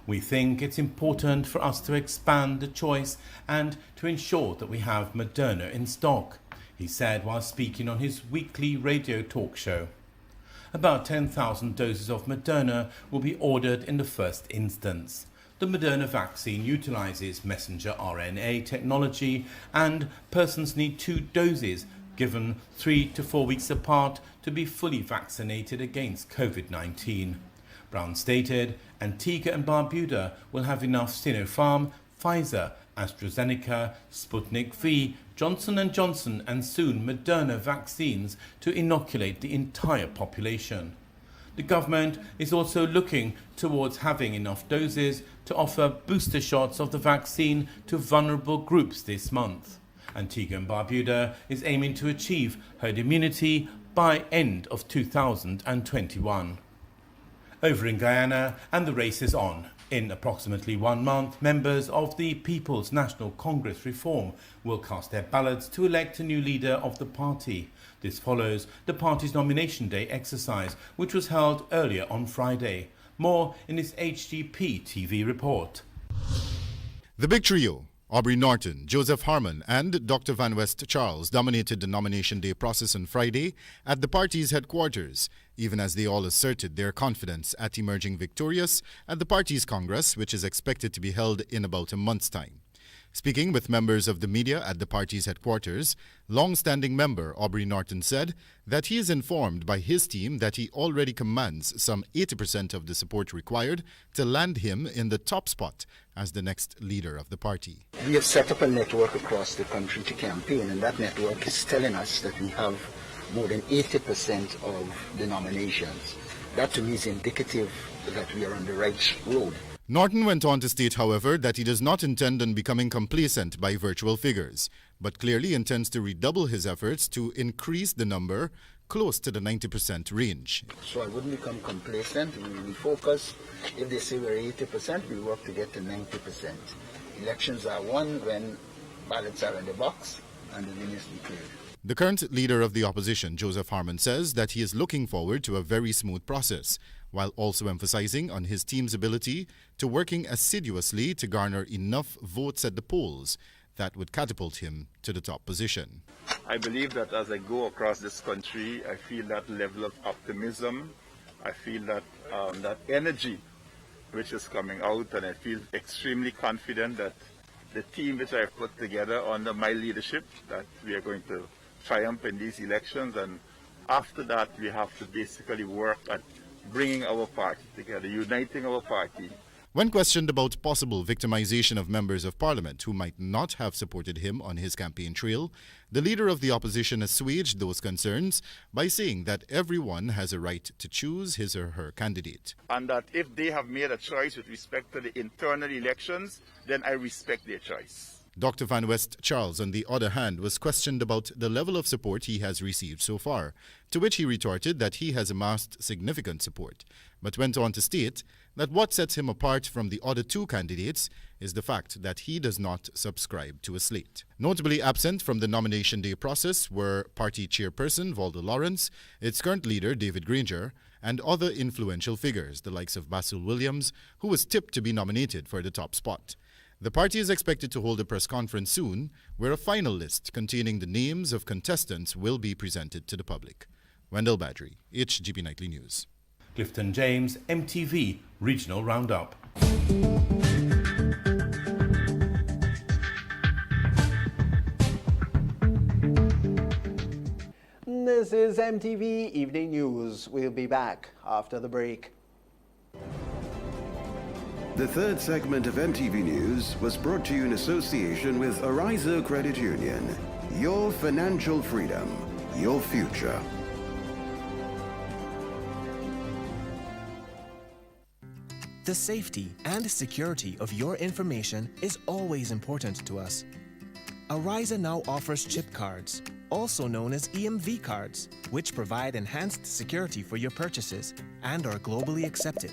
We think it's important for us to expand the choice and to ensure that we have Moderna in stock, he said while speaking on his weekly radio talk show. About 10,000 doses of Moderna will be ordered in the first instance. The Moderna vaccine utilizes messenger RNA technology and persons need 2 doses given 3 to 4 weeks apart to be fully vaccinated against COVID-19. Brown stated Antigua and Barbuda will have enough Sinopharm, Pfizer, AstraZeneca, Sputnik V, Johnson & Johnson and soon Moderna vaccines to inoculate the entire population. The government is also looking towards having enough doses to offer booster shots of the vaccine to vulnerable groups this month. Antigua and Barbuda is aiming to achieve herd immunity by end of 2021. Over in Guyana, and the race is on. In approximately 1 month, members of the People's National Congress Reform will cast their ballots to elect a new leader of the party. This follows the party's nomination day exercise, which was held earlier on Friday. More in this HGP TV report. The big trio, Aubrey Norton, Joseph Harmon and Dr. Van West Charles, dominated the nomination day process on Friday at the party's headquarters, even as they all asserted their confidence at emerging victorious at the party's Congress, which is expected to be held in about a month's time. Speaking with members of the media at the party's headquarters, long-standing member Aubrey Norton said that he is informed by his team that he already commands some 80% of the support required to land him in the top spot as the next leader of the party. We have set up a network across the country to campaign, and that network is telling us that we have more than 80% of the nominations. That to me is indicative that we are on the right road. Norton went on to state, however, that he does not intend on becoming complacent by virtual figures, but clearly intends to redouble his efforts to increase the number close to the 90% range. So I wouldn't become complacent. We focus. If they say we're 80%, we work to get to 90%. Elections are won when ballots are in the box and the winner is declared. The current leader of the opposition, Joseph Harmon, says that he is looking forward to a very smooth process, while also emphasizing on his team's ability to working assiduously to garner enough votes at the polls that would catapult him to the top position. I believe that as I go across this country, I feel that level of optimism. I feel that that energy which is coming out, and I feel extremely confident that the team which I have put together under my leadership, that we are going to triumph in these elections. And after that, we have to basically work at bringing our party together, uniting our party. When questioned about possible victimization of members of parliament who might not have supported him on his campaign trail, the leader of the opposition assuaged those concerns by saying that everyone has a right to choose his or her candidate. And that if they have made a choice with respect to the internal elections, then I respect their choice. Dr. Van West Charles, on the other hand, was questioned about the level of support he has received so far, to which he retorted that he has amassed significant support, but went on to state that what sets him apart from the other 2 candidates is the fact that he does not subscribe to a slate. Notably absent from the nomination day process were party chairperson Valda Lawrence, its current leader David Granger, and other influential figures, the likes of Basil Williams, who was tipped to be nominated for the top spot. The party is expected to hold a press conference soon, where a final list containing the names of contestants will be presented to the public. Wendell Badry, HGP Nightly News. Clifton James, MTV Regional Roundup. This is MTV Evening News. We'll be back after the break. The third segment of MTV News was brought to you in association with Ariza Credit Union. Your financial freedom, your future. The safety and security of your information is always important to us. Ariza now offers chip cards, also known as EMV cards, which provide enhanced security for your purchases and are globally accepted.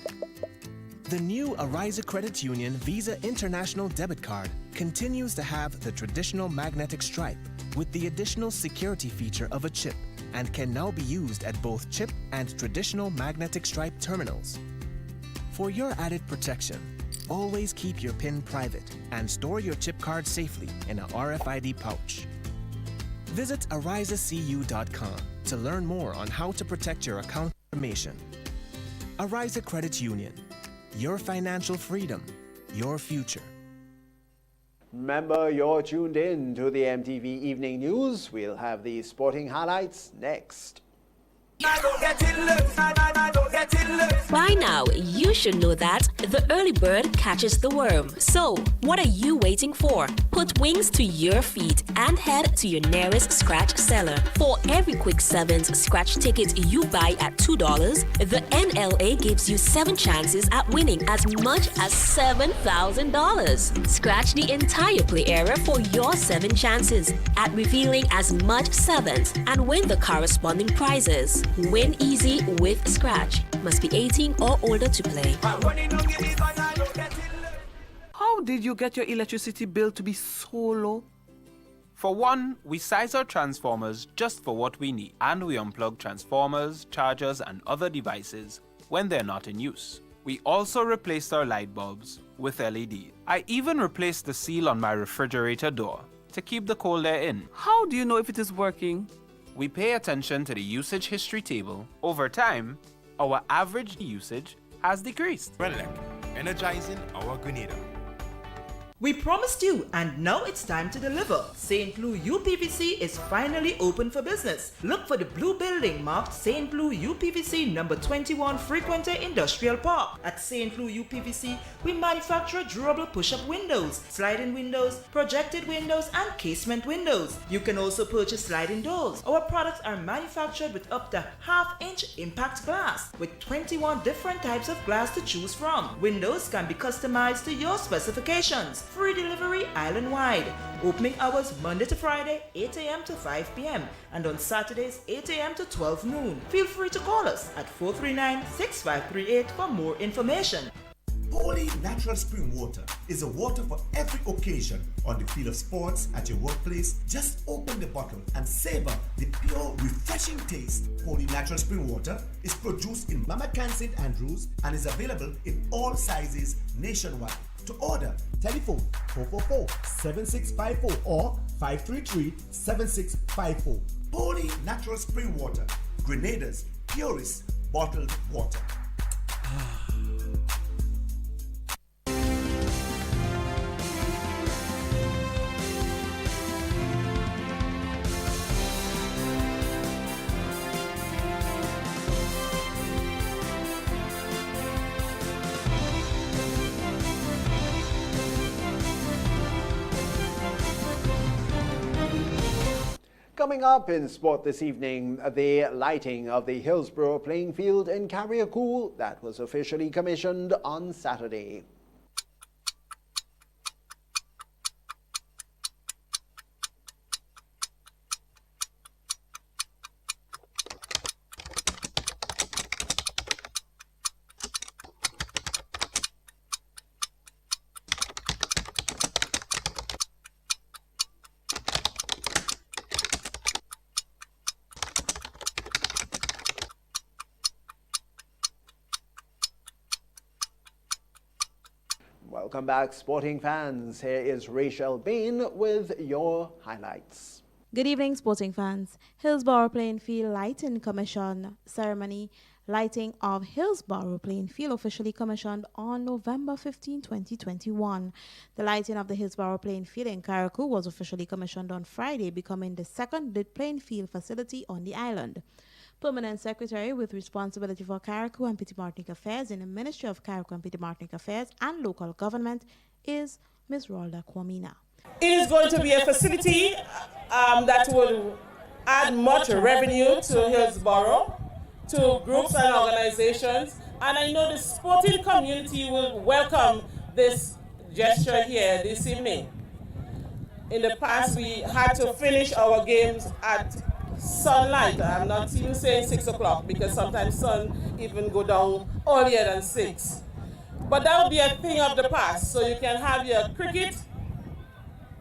The new Ariza Credit Union Visa International Debit Card continues to have the traditional magnetic stripe with the additional security feature of a chip and can now be used at both chip and traditional magnetic stripe terminals. For your added protection, always keep your PIN private and store your chip card safely in a RFID pouch. Visit arizacu.com to learn more on how to protect your account information. Ariza Credit Union. Your financial freedom, your future. Remember, you're tuned in to the MTV Evening News. We'll have the sporting highlights next. By now, you should know that the early bird catches the worm. So, what are you waiting for? Put wings to your feet and head to your nearest scratch seller. For every Quick 7's scratch ticket you buy at $2, the NLA gives you 7 chances at winning as much as $7,000. Scratch the entire play area for your 7 chances at revealing as much 7s and win the corresponding prizes. Win easy with Scratch. Must be 18 or older to play. How did you get your electricity bill to be so low? For one, we size our transformers just for what we need, and we unplug transformers, chargers, and other devices when they're not in use. We also replaced our light bulbs with LED. I even replaced the seal on my refrigerator door to keep the cold air in. How do you know if it is working? We pay attention to the usage history table. Over time, our average usage has decreased. Renelec, energizing our Grenada. We promised you, and now it's time to deliver. St. Louis UPVC is finally open for business. Look for the blue building marked St. Louis UPVC number 21 Frequenter Industrial Park. At St. Louis UPVC, we manufacture durable push-up windows, sliding windows, projected windows, and casement windows. You can also purchase sliding doors. Our products are manufactured with up to half-inch impact glass, with 21 different types of glass to choose from. Windows can be customized to your specifications. Free delivery island-wide. Opening hours Monday to Friday, 8 a.m. to 5 p.m. and on Saturdays, 8 a.m. to 12 noon. Feel free to call us at 439-6538 for more information. Holy Natural Spring Water is a water for every occasion. On the field of sports, at your workplace, just open the bottle and savor the pure, refreshing taste. Holy Natural Spring Water is produced in Mama Can St. Andrews and is available in all sizes nationwide. To order, telephone 444-7654 or 533-7654. Holy Natural Spring Water, Grenada's purest bottled water. Coming up in sport this evening, the lighting of the Hillsborough playing field in Carriacou that was officially commissioned on Saturday. Welcome back, sporting fans. Here is Rachel Bain with your highlights. Good evening, sporting fans. Hillsborough Playing Field Lighting Commission ceremony lighting of Hillsborough playing field officially commissioned on November 15, 2021. The lighting of the Hillsborough playing field in Carriacou was officially commissioned on Friday, becoming the second lit playing field facility on the island. Permanent Secretary with responsibility for Carriacou and Petite Martinique Affairs in the Ministry of Carriacou and Petite Martinique Affairs and Local Government is Ms. Rolda Kwamina. It is going to be a facility that will add much revenue to Hillsborough, to groups and organizations, and I know the sporting community will welcome this gesture here this evening. In the past, we had to finish our games at sunlight. I'm not even saying 6 o'clock because sometimes sun even go down earlier than 6. But that will be a thing of the past. So you can have your cricket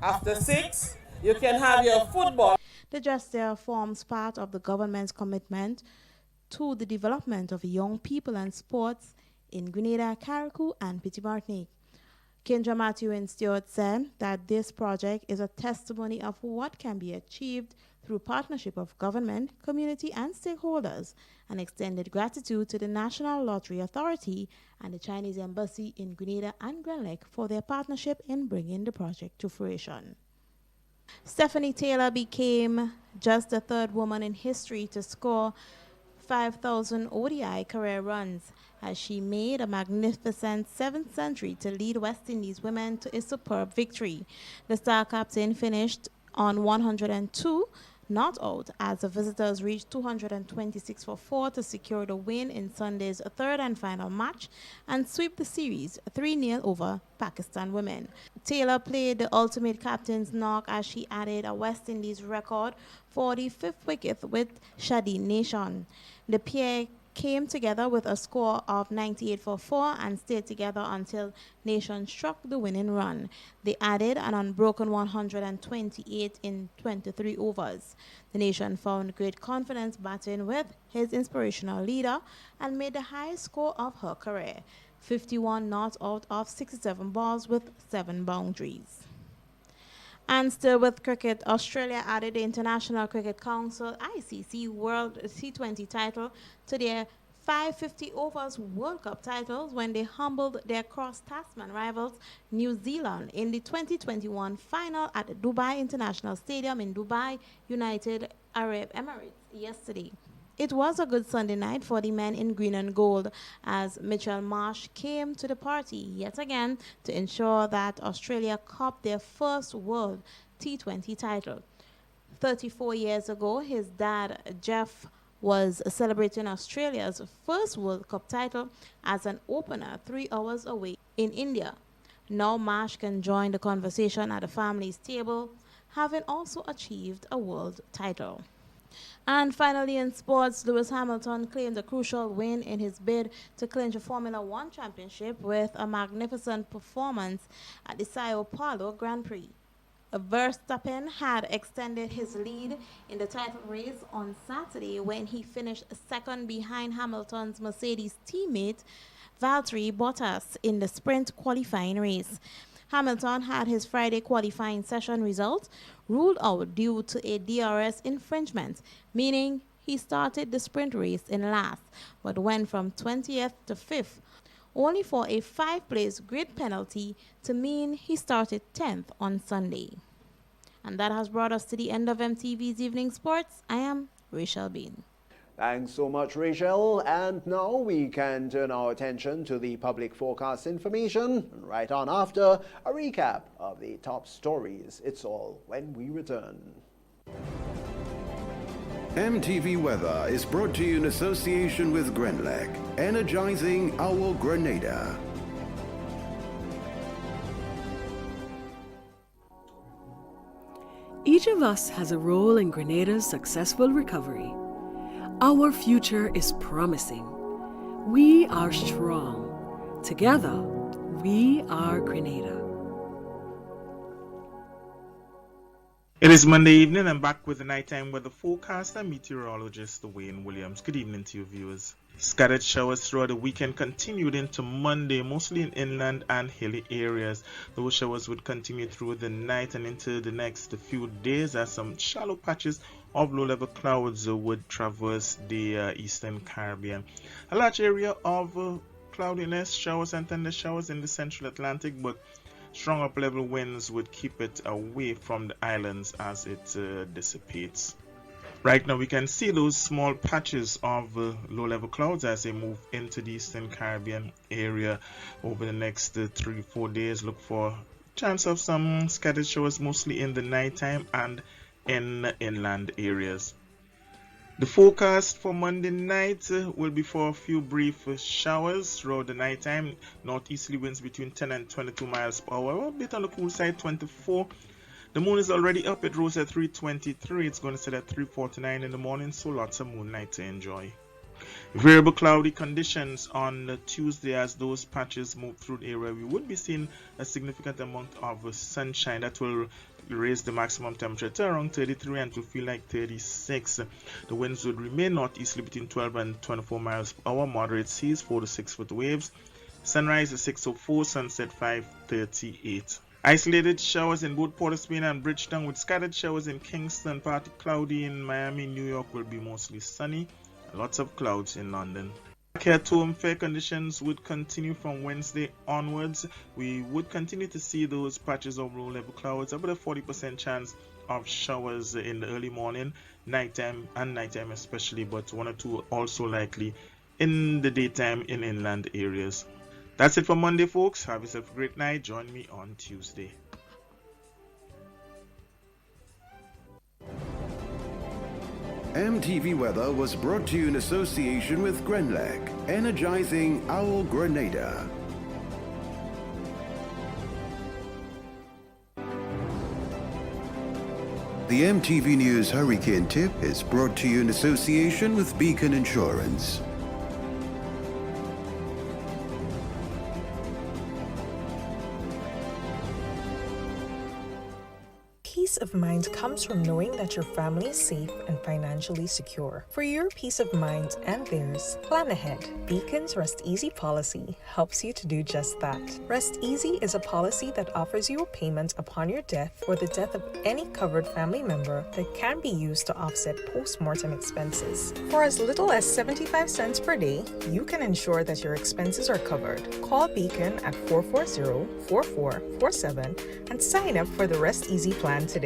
after 6, you can have your football. The gesture forms part of the government's commitment to the development of young people and sports in Grenada, Carriacou, and Petite Martinique. Kendra Matthew and Stewart said that this project is a testimony of what can be achieved through partnership of government, community, and stakeholders, and extended gratitude to the National Lottery Authority and the Chinese Embassy in Grenada and Grand Lake for their partnership in bringing the project to fruition. Stephanie Taylor became just the third woman in history to score 5,000 ODI career runs as she made a magnificent 7th century to lead West Indies women to a superb victory. The star captain finished on 102, not out, as the visitors reached 226 for 4 to secure the win in Sunday's third and final match and sweep the series 3-0 over Pakistan women. Taylor played the ultimate captain's knock as she added a West Indies record for the 5th wicket with Shadeen Nation. The pair came together with a score of 98 for 4 and stayed together until Nation struck the winning run. They added an unbroken 128 in 23 overs. The Nation found great confidence batting with his inspirational leader and made the highest score of her career, 51 not out of 67 balls with 7 boundaries. And still with cricket, Australia added the International Cricket Council ICC World T20 title to their 550 overs World Cup titles when they humbled their cross-Tasman rivals New Zealand in the 2021 final at the Dubai International Stadium in Dubai, United Arab Emirates yesterday. It was a good Sunday night for the men in green and gold as Mitchell Marsh came to the party yet again to ensure that Australia copped their first World T20 title. 34 years ago, his dad, Jeff, was celebrating Australia's first World Cup title as an opener 3 hours away in India. Now Marsh can join the conversation at the family's table, having also achieved a world title. And finally in sports, Lewis Hamilton claimed a crucial win in his bid to clinch a Formula One championship with a magnificent performance at the Sao Paulo Grand Prix. Verstappen had extended his lead in the title race on Saturday when he finished second behind Hamilton's Mercedes teammate Valtteri Bottas in the sprint qualifying race. Hamilton had his Friday qualifying session results ruled out due to a DRS infringement, meaning he started the sprint race in last, but went from 20th to 5th, only for a 5-place grid penalty to mean he started 10th on Sunday. And that has brought us to the end of MTV's Evening Sports. I am Rachel Bean. Thanks so much, Rachel. And now we can turn our attention to the public forecast information. Right on after, a recap of the top stories. It's all when we return. MTV Weather is brought to you in association with Grenlec, energizing our Grenada. Each of us has a role in Grenada's successful recovery. Our future is promising. We are strong. Together, we are Grenada. It is Monday evening. I'm back with the nighttime weather forecast and meteorologist Wayne Williams. Good evening to you viewers. Scattered showers throughout the weekend continued into Monday, mostly in inland and hilly areas. Those showers would continue through the night and into the next few days as some shallow patches of low-level clouds would traverse the eastern Caribbean. A large area of cloudiness, showers and thunder showers in the central Atlantic, but strong up-level winds would keep it away from the islands as it dissipates. Right now we can see those small patches of low-level clouds as they move into the eastern Caribbean area over the next 3-4 days. Look for chance of some scattered showers mostly in the nighttime and in inland areas. The forecast for Monday night will be for a few brief showers throughout the nighttime. Northeasterly winds between 10 and 22 miles per hour, a bit on the cool side, 24. The moon is already up. It rose at 3:23. It's going to set at 3:49 in the morning, so lots of moonlight to enjoy. Variable cloudy conditions on Tuesday as those patches move through the area. We would be seeing a significant amount of sunshine that will raise the maximum temperature to around 33 and to feel like 36. The winds would remain northeasterly between 12 and 24 miles per hour. Moderate seas, 4 to 6 foot waves. Sunrise is 6:04, sunset 5:38. Isolated showers in both Port of Spain and Bridgetown with scattered showers in Kingston, partly cloudy in Miami. New York will be mostly sunny. Lots of clouds in London. Back here at home, fair conditions would continue from Wednesday onwards. We would continue to see those patches of low-level clouds, about a 40% chance of showers in the early morning, nighttime especially, but 1 or 2 also likely in the daytime in inland areas. That's it for Monday, folks. Have yourself a great night. Join me on Tuesday. MTV Weather was brought to you in association with Grenlec, energizing our Grenada. The MTV News Hurricane Tip is brought to you in association with Beacon Insurance. Peace of mind comes from knowing that your family is safe and financially secure. For your peace of mind and theirs, plan ahead. Beacon's Rest Easy policy helps you to do just that. Rest Easy is a policy that offers you a payment upon your death or the death of any covered family member that can be used to offset post-mortem expenses. For as little as 75 cents per day, you can ensure that your expenses are covered. Call Beacon at 440-4447 and sign up for the Rest Easy plan today.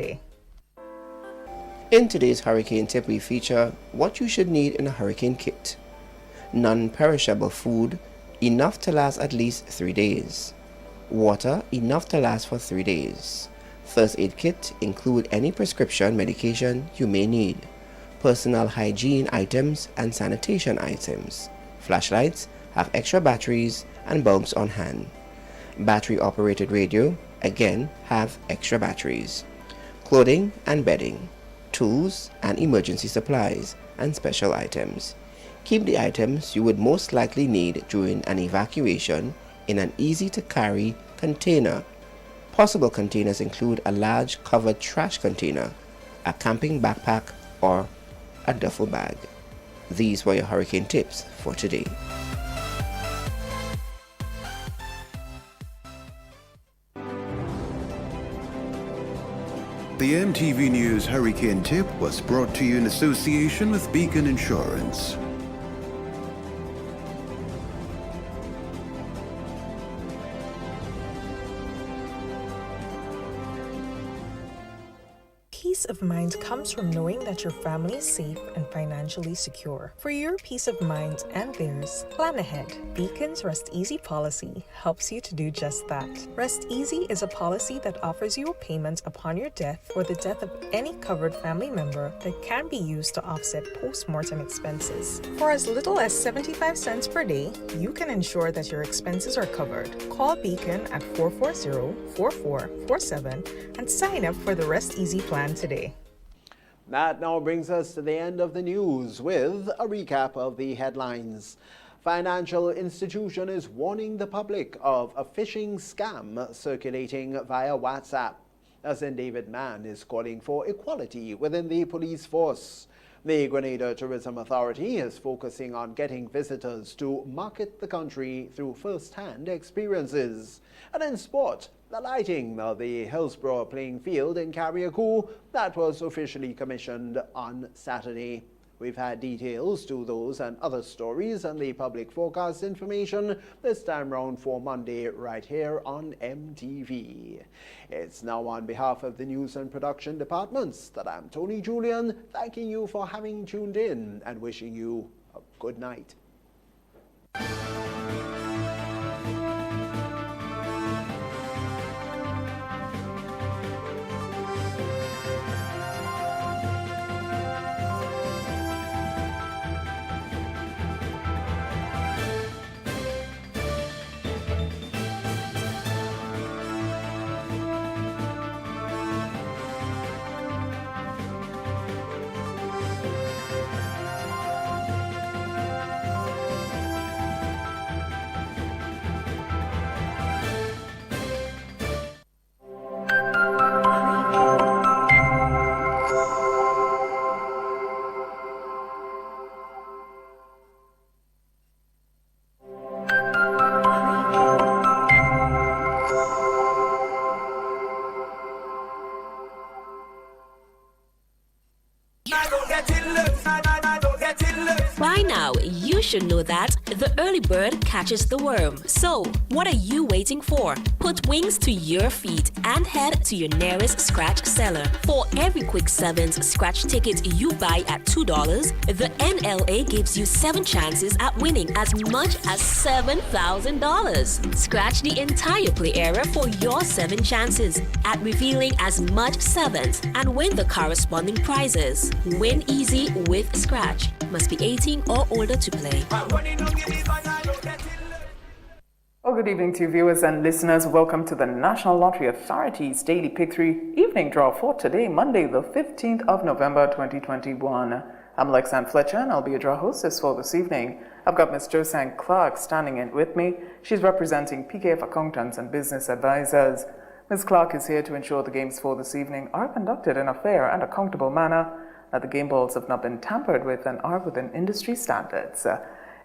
In today's Hurricane Tip, we feature what you should need in a hurricane kit. Non-perishable food, enough to last at least 3 days. Water, enough to last for 3 days. First aid kit, include any prescription medication you may need. Personal hygiene items and sanitation items. Flashlights, have extra batteries and bulbs on hand. Battery operated radio, again have extra batteries. Clothing and bedding, tools and emergency supplies and special items. Keep the items you would most likely need during an evacuation in an easy to carry container. Possible containers include a large covered trash container, a camping backpack or a duffel bag. These were your hurricane tips for today. The MTV News Hurricane Tip was brought to you in association with Beacon Insurance. Peace of mind comes from knowing that your family is safe and financially secure. For your peace of mind and theirs, plan ahead. Beacon's Rest Easy policy helps you to do just that. Rest Easy is a policy that offers you a payment upon your death or the death of any covered family member that can be used to offset post-mortem expenses. For as little as 75 cents per day, you can ensure that your expenses are covered. Call Beacon at 440-4447 and sign up for the Rest Easy plan today. That now brings us to the end of the news with a recap of the headlines. Financial institution is warning the public of a phishing scam circulating via WhatsApp. As in David Mann is calling for equality within the police force. The Grenada Tourism Authority is focusing on getting visitors to market the country through first-hand experiences. And in sport, the lighting of the Hillsborough playing field in Carriacou, that was officially commissioned on Saturday. We've had details to those and other stories and the public forecast information this time round for Monday right here on MTV. It's now on behalf of the news and production departments that I'm Tony Julian, thanking you for having tuned in and wishing you a good night. By now, you should know that the early bird catches the worm. So, what are you waiting for? Put wings to your feet and head to your nearest scratch seller. For every quick sevens scratch ticket you buy at $2, the NLA gives you 7 chances at winning as much as $7,000. Scratch the entire play area for your 7 chances at revealing as much sevens and win the corresponding prizes. Win easy with Scratch. Must be 18 or older to play. Well, good evening to you viewers and listeners. Welcome to the National Lottery Authority's Daily Pick 3 evening draw for today, Monday, the 15th of November, 2021. I'm Lexanne Fletcher and I'll be your draw hostess for this evening. I've got Ms. Josanne Clark standing in with me. She's representing PKF Accountants and Business Advisors. Ms. Clark is here to ensure the games for this evening are conducted in a fair and accountable manner, that the game balls have not been tampered with and are within industry standards.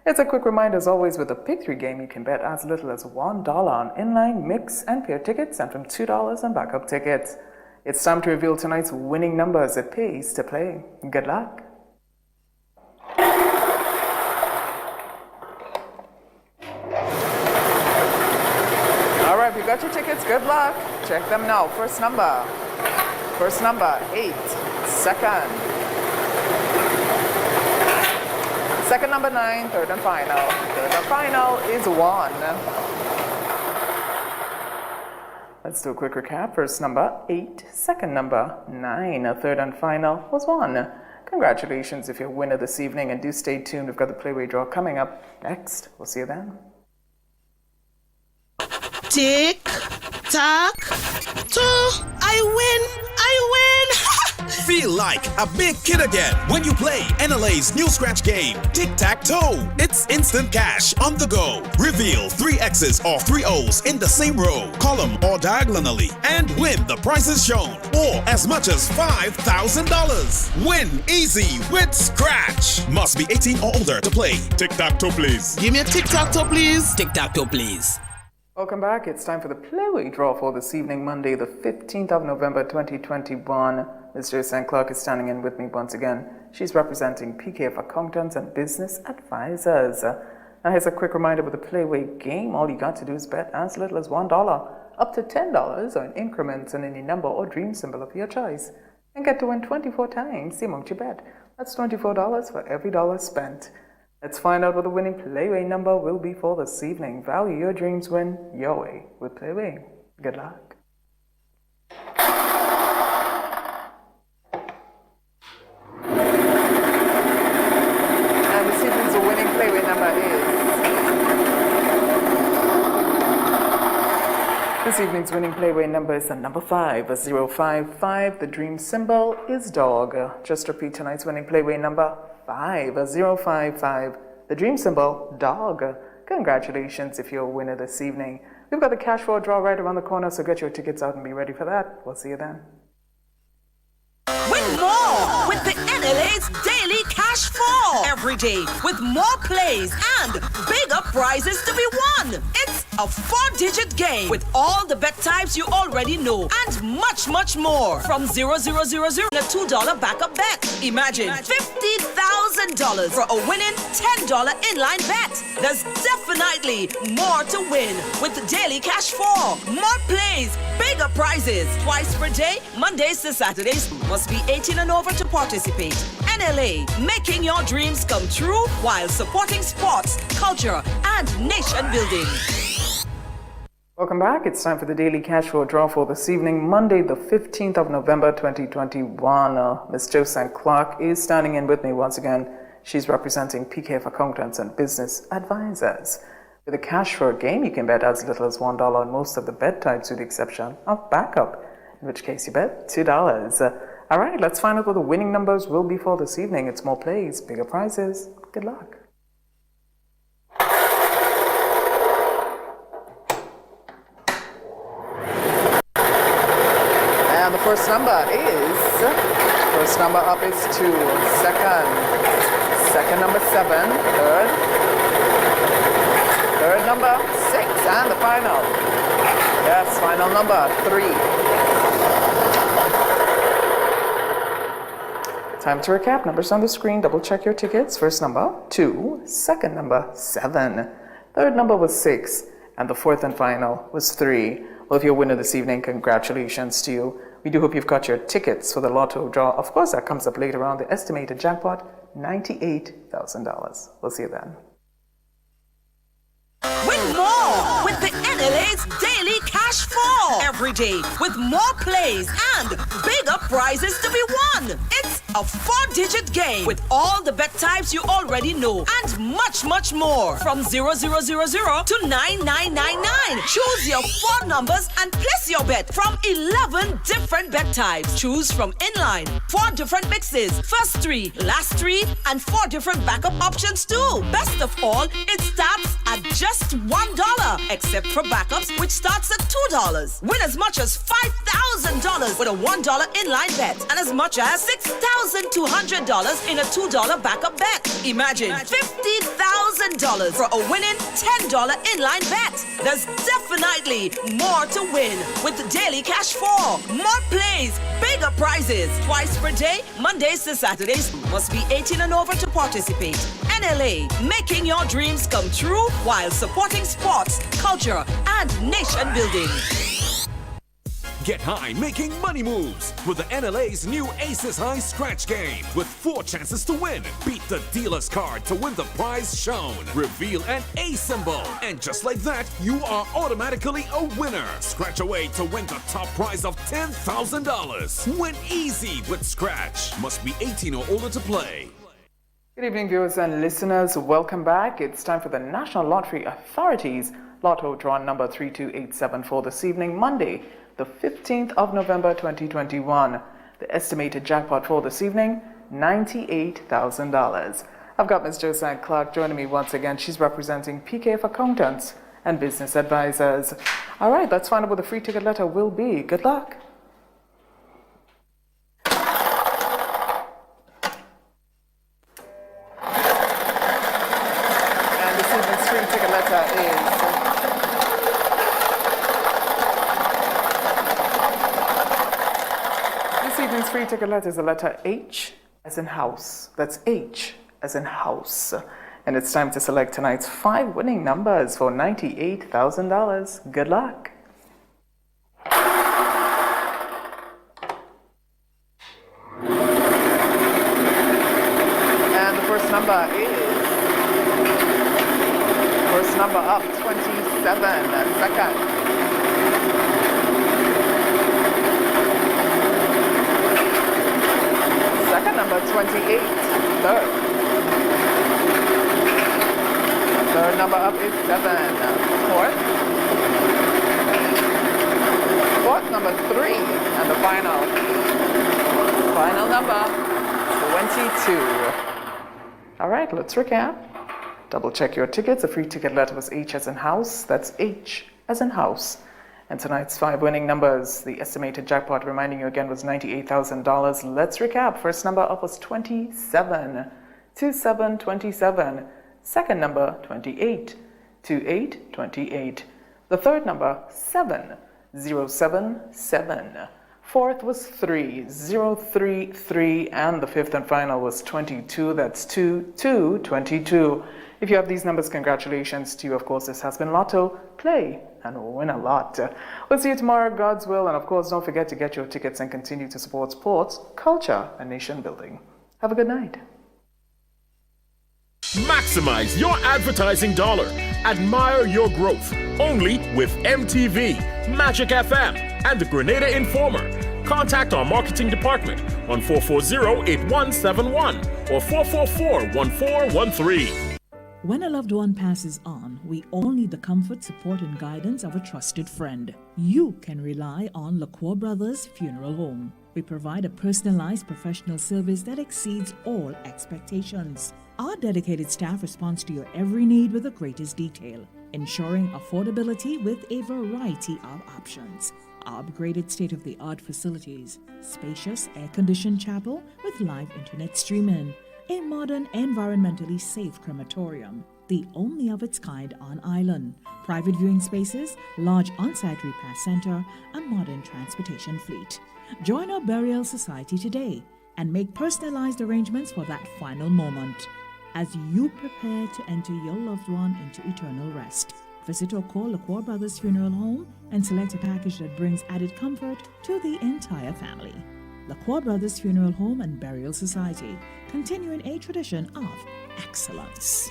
It's a quick reminder, as always, with the Pick 3 game, you can bet as little as $1 on inline, mix, and pair tickets, and from $2 on backup tickets. It's time to reveal tonight's winning numbers. It pays to play. Good luck. All right, you got your tickets. Good luck. Check them now. First number, 8. Second number 9, third and final. Third and final is 1. Let's do a quick recap. First number 8, second number 9, third and final was 1. Congratulations if you're a winner this evening, and do stay tuned. We've got the Playway draw coming up next. We'll see you then. Tick, tock, toe. I win! Feel like a big kid again when you play NLA's new scratch game, Tic-Tac-Toe. It's instant cash on the go. Reveal 3 X's or 3 O's in the same row, column or diagonally, and win the prizes shown, or as much as $5,000. Win easy with Scratch. Must be 18 or older to play. Tic-Tac-Toe, please. Give me a tic-tac-toe, please. Tic-Tac-Toe, please. Welcome back. It's time for the Playway draw for this evening, Monday, the 15th of November, 2021. Ms. Josanne Clark is standing in with me once again. She's representing PKF Accountants and Business Advisors. Now, here's a quick reminder with the Playway game. All you got to do is bet as little as $1, up to $10 on increments on any number or dream symbol of your choice, and get to win 24 times the amount you bet. That's $24 for every dollar spent. Let's find out what the winning Playway number will be for this evening. Value your dreams, win your way with Playway. Good luck. And this evening's winning Playway number is... This evening's winning Playway number is the number 5, 055. The dream symbol is dog. Just repeat tonight's winning Playway number 5055. The dream symbol, dog. Congratulations if you're a winner this evening. We've got the cash for a draw right around the corner, so get your tickets out and be ready for that. We'll see you then. Win more with the NLA's Daily Cash 4 every day with more plays and bigger prizes to be won. It's a 4-digit game with all the bet types you already know and much, much more. From 0, 0, 0, 0 and a $2 backup bet. Imagine $50,000 for a winning $10 inline bet. There's definitely more to win with Daily Cash 4. More plays, bigger prizes. Twice per day, Mondays to Saturdays. Must be 18 and over to participate. NLA, making your dreams come true while supporting sports, culture, and nation building. Welcome back. It's time for the Daily Cash Flow draw for this evening, Monday, the 15th of November, 2021. Ms. Josephine Clark is standing in with me once again. She's representing PKF Accountants and Business Advisors. With a cash flow game, you can bet as little as $1 on most of the bet types with the exception of backup, in which case you bet $2. All right, let's find out what the winning numbers will be for this evening. It's more plays, bigger prizes. Good luck. And the first number up is 2. Second number 7. Third number 6. And the final. Yes, final number 3. Time to recap. Numbers on the screen. Double check your tickets. First number 2. Second number 7. Third number was 6. And the fourth and final was 3. Well, if you're a winner this evening, congratulations to you. We do hope you've got your tickets for the lotto draw. Of course, that comes up later on. The estimated jackpot, $98,000. We'll see you then. Win more with the NLA's Daily Cash 4 every day with more plays and bigger prizes to be won. It's a 4-digit game with all the bet types you already know and much, much more. From 0, 0, 0, 0 to 9999. Choose your 4 numbers and place your bet from 11 different bet types. Choose from inline, 4 different mixes, first 3, last 3, and 4 different backup options too. Best of all, it starts at just $1, except for backups, which starts at $2. Win as much as $5,000 with a $1 inline bet and as much as $6,200 in a $2 backup bet. Imagine $50,000 for a winning $10 inline bet. There's definitely more to win with the Daily Cash 4. More plays, bigger prizes. Twice per day, Mondays to Saturdays. Must be 18 and over to participate. NLA, making your dreams come true while supporting sports, culture, and nation building. Get high making money moves with the NLA's new Aces High Scratch game with 4 chances to win. Beat the dealer's card to win the prize shown. Reveal an A symbol. And just like that, you are automatically a winner. Scratch away to win the top prize of $10,000. Win easy with Scratch. Must be 18 or older to play. Good evening, viewers and listeners. Welcome back. It's time for the National Lottery Authority's Lotto draw number 3287 for this evening, Monday, the 15th of November, 2021. The estimated jackpot for this evening, $98,000. I've got Ms. Josephine Clark joining me once again. She's representing PKF Accountants and Business Advisors. All right, let's find out what the free ticket letter will be. Good luck. And this evening's free ticket letter is free ticket letter is the letter H as in house. That's H as in house. And it's time to select tonight's 5 winning numbers for $98,000. Good luck. And the first number up, 27. Second. Second number, 28. Third number up is 7. Fourth number, 3. And the final number, 22. All right, let's recap. Double check your tickets. The free ticket letter was H as in house. That's H as in house. And tonight's 5 winning numbers, the estimated jackpot, reminding you again, was $98,000. Let's recap. First number up was 27, 2727. Second number, 28, 2828. The third number, 7077. Fourth was 3033, and the fifth and final was 22. That's 2222. If you have these numbers, congratulations to you. Of course, this has been Lotto. Play and win a lot. We'll see you tomorrow, God's will. And of course, don't forget to get your tickets and continue to support sports, culture, and nation building. Have a good night. Maximize your advertising dollar. Admire your growth. Only with MTV, Magic FM, and the Grenada Informer. Contact our marketing department on 440-8171 or 444-1413. When a loved one passes on, we all need the comfort, support, and guidance of a trusted friend. You can rely on LaCour Brothers Funeral Home. We provide a personalized professional service that exceeds all expectations. Our dedicated staff responds to your every need with the greatest detail, ensuring affordability with a variety of options. Our upgraded state-of-the-art facilities, spacious air-conditioned chapel with live internet streaming, a modern, environmentally safe crematorium, the only of its kind on island, private viewing spaces, large on-site repast center, a modern transportation fleet. Join our burial society today and make personalized arrangements for that final moment. As you prepare to enter your loved one into eternal rest, visit or call LaCour Brothers Funeral Home and select a package that brings added comfort to the entire family. LaCour Brothers Funeral Home and Burial Society, continuing a tradition of excellence.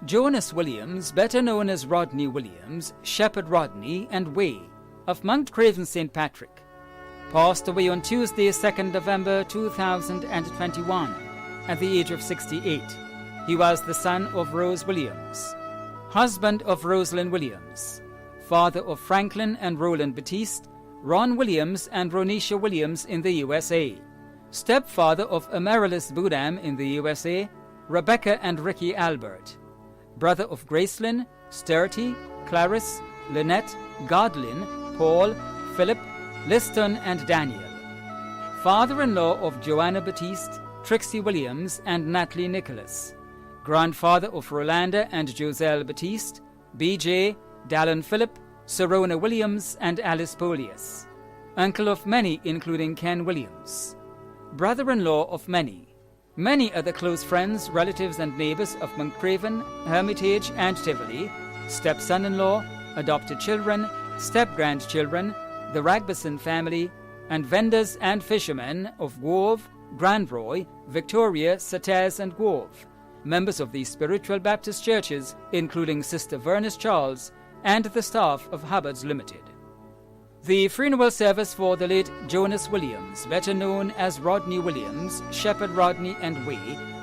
Jonas Williams, better known as Rodney Williams, Shepherd Rodney and Way, of Mount Craven St. Patrick, passed away on Tuesday, 2nd November 2021, at the age of 68. He was the son of Rose Williams, husband of Rosalind Williams, father of Franklin and Roland Batiste, Ron Williams and Ronisha Williams in the USA, stepfather of Amaryllis Budam in the USA, Rebecca and Ricky Albert, brother of Gracelyn, Sturty, Clarice, Lynette, Godlin, Paul, Philip, Liston, and Daniel. Father-in-law of Joanna Batiste, Trixie Williams, and Natalie Nicholas. Grandfather of Rolanda and Joselle Batiste, B.J., Dallin Phillip, Serona Williams, and Alice Polius. Uncle of many, including Ken Williams. Brother-in-law of many. Many other close friends, relatives, and neighbors of Moncraven, Hermitage, and Tivoli, stepson-in-law, adopted children, step-grandchildren, the Ragbison family, and vendors and fishermen of Grove, Grandroy, Victoria, Satez, and Grove, members of the spiritual Baptist churches, including Sister Vernice Charles, and the staff of Hubbard's Limited. The funeral service for the late Jonas Williams, better known as Rodney Williams, Shepherd Rodney and Way,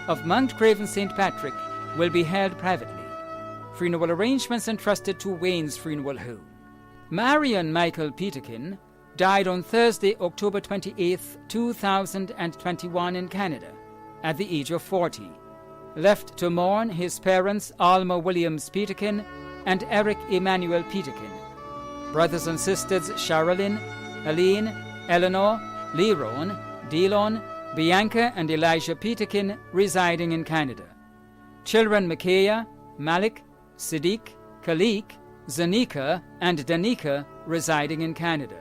of Mount Craven St. Patrick, will be held privately. Funeral arrangements entrusted to Wayne's Funeral Home. Marion Michael Peterkin died on Thursday, October 28, 2021 in Canada, at the age of 40. Left to mourn his parents Alma Williams Peterkin and Eric Emmanuel Peterkin. Brothers and sisters Sherilyn, Aline, Eleanor, Leron, Delon, Bianca, and Elijah Peterkin residing in Canada. Children Micaiah, Malik, Siddiq, Khalik, Zanika, and Danica residing in Canada.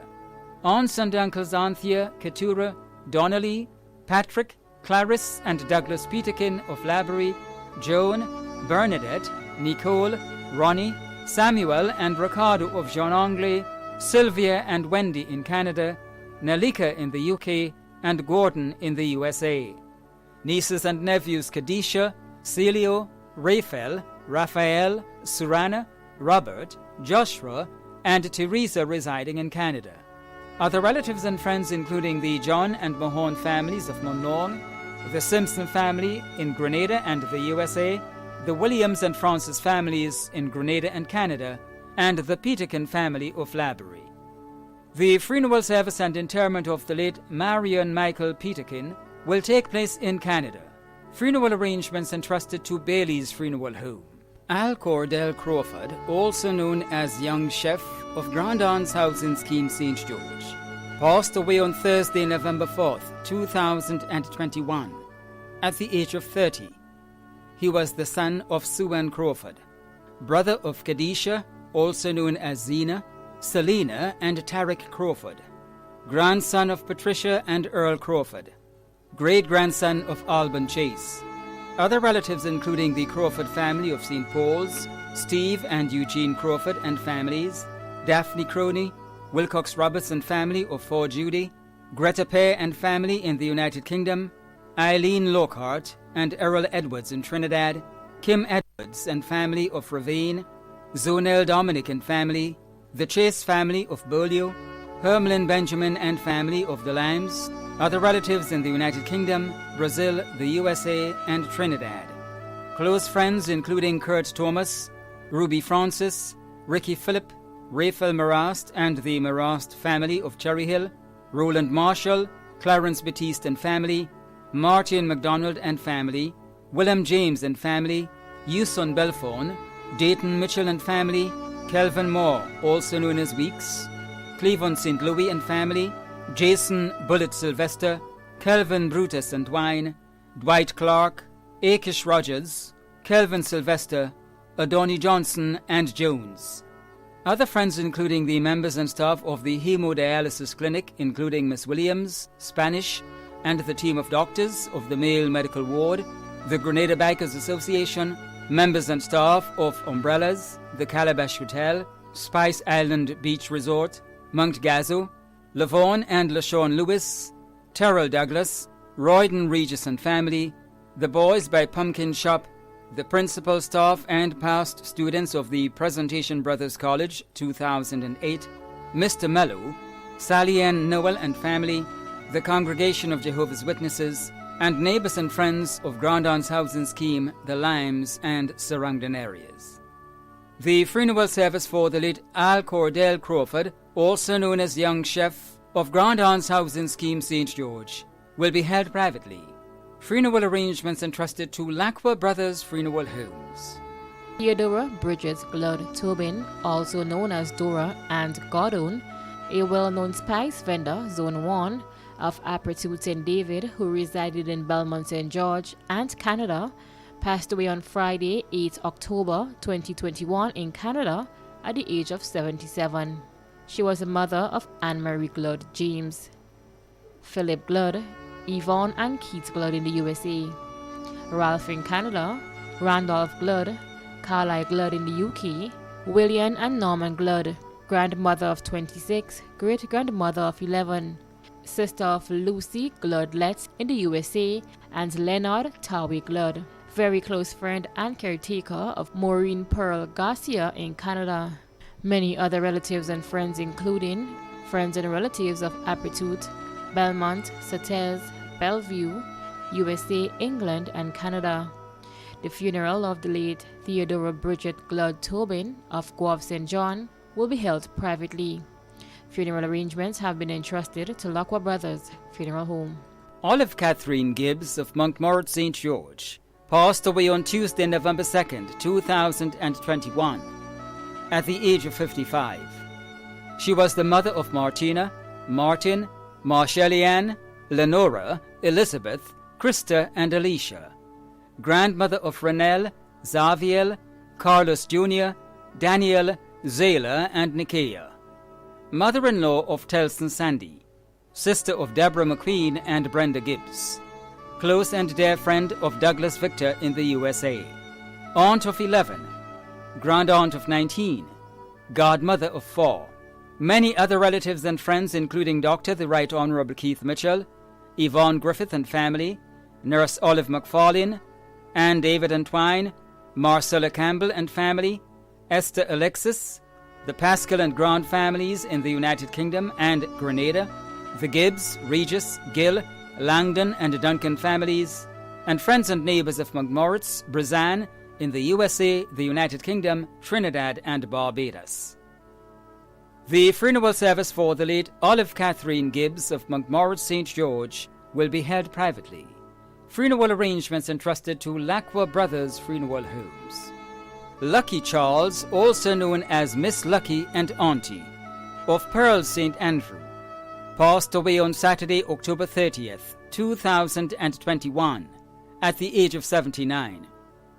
Aunts and uncles Anthea, Keturah, Donnelly, Patrick, Clarice, and Douglas Peterkin of Laborie, Joan, Bernadette, Nicole, Ronnie, Samuel and Ricardo of Jean Anglais, Sylvia and Wendy in Canada, Nalika in the UK, and Gordon in the USA. Nieces and nephews Kadisha, Celio, Raphael, Raphael, Surana, Robert, Joshua, and Teresa residing in Canada. Other relatives and friends including the John and Mahone families of Monong, the Simpson family in Grenada and the USA, the Williams and Francis families in Grenada and Canada, and the Peterkin family of Laborie. The funeral service and interment of the late Marion Michael Peterkin will take place in Canada. Funeral arrangements entrusted to Bailey's Funeral Home. Al Cordell Crawford, also known as Young Chef of Grand Anne's House in Scheme St. George, passed away on Thursday, November 4th, 2021, at the age of 30. He was the son of Sue Ann Crawford, brother of Kadisha, also known as Zena, Selena, and Tarek Crawford, grandson of Patricia and Earl Crawford, great-grandson of Alban Chase. Other relatives including the Crawford family of St. Paul's, Steve and Eugene Crawford and families, Daphne Croney, Wilcox Robertson family of Fort Judy, Greta Pear and family in the United Kingdom, Eileen Lockhart and Errol Edwards in Trinidad, Kim Edwards and family of Ravine, Zonel Dominic and family, the Chase family of Beaulieu, Hermelin Benjamin and family of the Limes, other relatives in the United Kingdom, Brazil, the USA, and Trinidad. Close friends including Kurt Thomas, Ruby Francis, Ricky Phillip, Raphael Marast and the Marast family of Cherry Hill, Roland Marshall, Clarence Batiste and family, Martin MacDonald and family, Willem James and family, Yuson Belfon, Dayton Mitchell and family, Kelvin Moore, also known as Weeks, Cleveland St. Louis and family, Jason Bullet Sylvester, Kelvin Brutus and Wine, Dwight Clark, Akish Rogers, Kelvin Sylvester, Adoni Johnson, and Jones. Other friends including the members and staff of the hemodialysis clinic, including Miss Williams, Spanish, and the team of doctors of the male medical ward, the Grenada Bikers Association, members and staff of Umbrellas, the Calabash Hotel, Spice Island Beach Resort, Mount Gazo, Lavon and LaShawn Lewis, Terrell Douglas, Royden Regis and family, the boys by Pumpkin Shop, the principal, staff, and past students of the Presentation Brothers College 2008, Mr. Mello, Sally Ann Noel and family, the Congregation of Jehovah's Witnesses, and neighbors and friends of Grand Anne's Housing Scheme, the Limes, and surrounding areas. The funeral service for the late Al Cordell Crawford, also known as Young Chef of Grand Anne's Housing Scheme St. George, will be held privately. Funeral arrangements entrusted to Lacqua Brothers Funeral Homes. Theodora Bridget Glood Tobin, also known as Dora and Godon, a well-known spice vendor, Zone 1, of Apretute St. David, who resided in Belmont St. George and Canada, passed away on Friday, 8 October 2021 in Canada at the age of 77. She was the mother of Anne-Marie Glood James, Philip Glood, Yvonne and Keith Glood in the USA, Ralph in Canada, Randolph Glood, Carlisle Glood in the UK, William and Norman Glood, grandmother of 26, great-grandmother of 11, sister of Lucy Gloodlett in the USA, and Leonard Tawi Glood, very close friend and caretaker of Maureen Pearl Garcia in Canada. Many other relatives and friends including friends and relatives of Apretute, Belmont, Sautez, Bellevue, USA, England, and Canada. The funeral of the late Theodora Bridget Glood Tobin of Guelph St. John will be held privately. Funeral arrangements have been entrusted to Lacqua Brothers Funeral Home. Olive Catherine Gibbs of Montmort St. George passed away on Tuesday, November 2nd, 2021, at the age of 55. She was the mother of Martina, Martin, Marshall-Ann, Lenora, Elizabeth, Krista, and Alicia, grandmother of Renelle, Xavier, Carlos Jr., Daniel, Zayla, and Nikia, mother-in-law of Telson Sandy, sister of Deborah McQueen and Brenda Gibbs, close and dear friend of Douglas Victor in the USA, aunt of 11, grand-aunt of 19, godmother of 4. Many other relatives and friends including Dr. the Right Honorable Keith Mitchell, Yvonne Griffith and family, Nurse Olive McFarlane, Anne David and Twine, Marcella Campbell and family, Esther Alexis, the Pascal and Grant families in the United Kingdom and Grenada, the Gibbs, Regis, Gill, Langdon and Duncan families, and friends and neighbours of Montmoritz, Brazan, in the USA, the United Kingdom, Trinidad and Barbados. The funeral service for the late Olive Catherine Gibbs of Montmoritz St. George will be held privately. Funeral arrangements entrusted to Lacqua Brothers Funeral Homes. Lucky Charles, also known as Miss Lucky and Auntie, of Pearl St. Andrew, passed away on Saturday, October 30th, 2021, at the age of 79.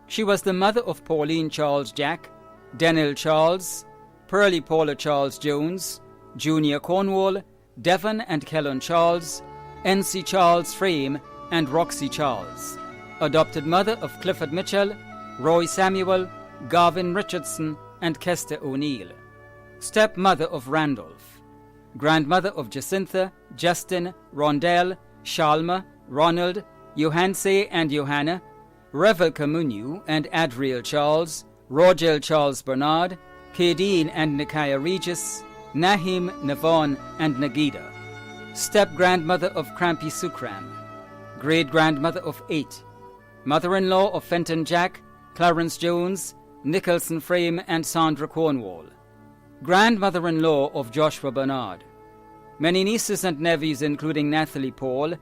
She was the mother of Pauline Charles Jack, Daniel Charles, Pearlie Paula Charles Jones, Junior Cornwall, Devon and Kellen Charles, N.C. Charles Frame, and Roxy Charles. Adopted mother of Clifford Mitchell, Roy Samuel, Garvin Richardson, and Kester O'Neill. Stepmother of Randolph. Grandmother of Jacintha, Justin, Rondell, Shalma, Ronald, Johanse and Johanna, Revel Camuniu and Adriel Charles, Rogel Charles Bernard, Kadeen and Nikiah Regis, Nahim, Navon, and Nagida. Step-grandmother of Crampy Sukram. Great-grandmother of 8. Mother-in-law of Fenton Jack, Clarence Jones, Nicholson Frame, and Sandra Cornwall. Grandmother-in-law of Joshua Bernard. Many nieces and nephews including Nathalie Paul,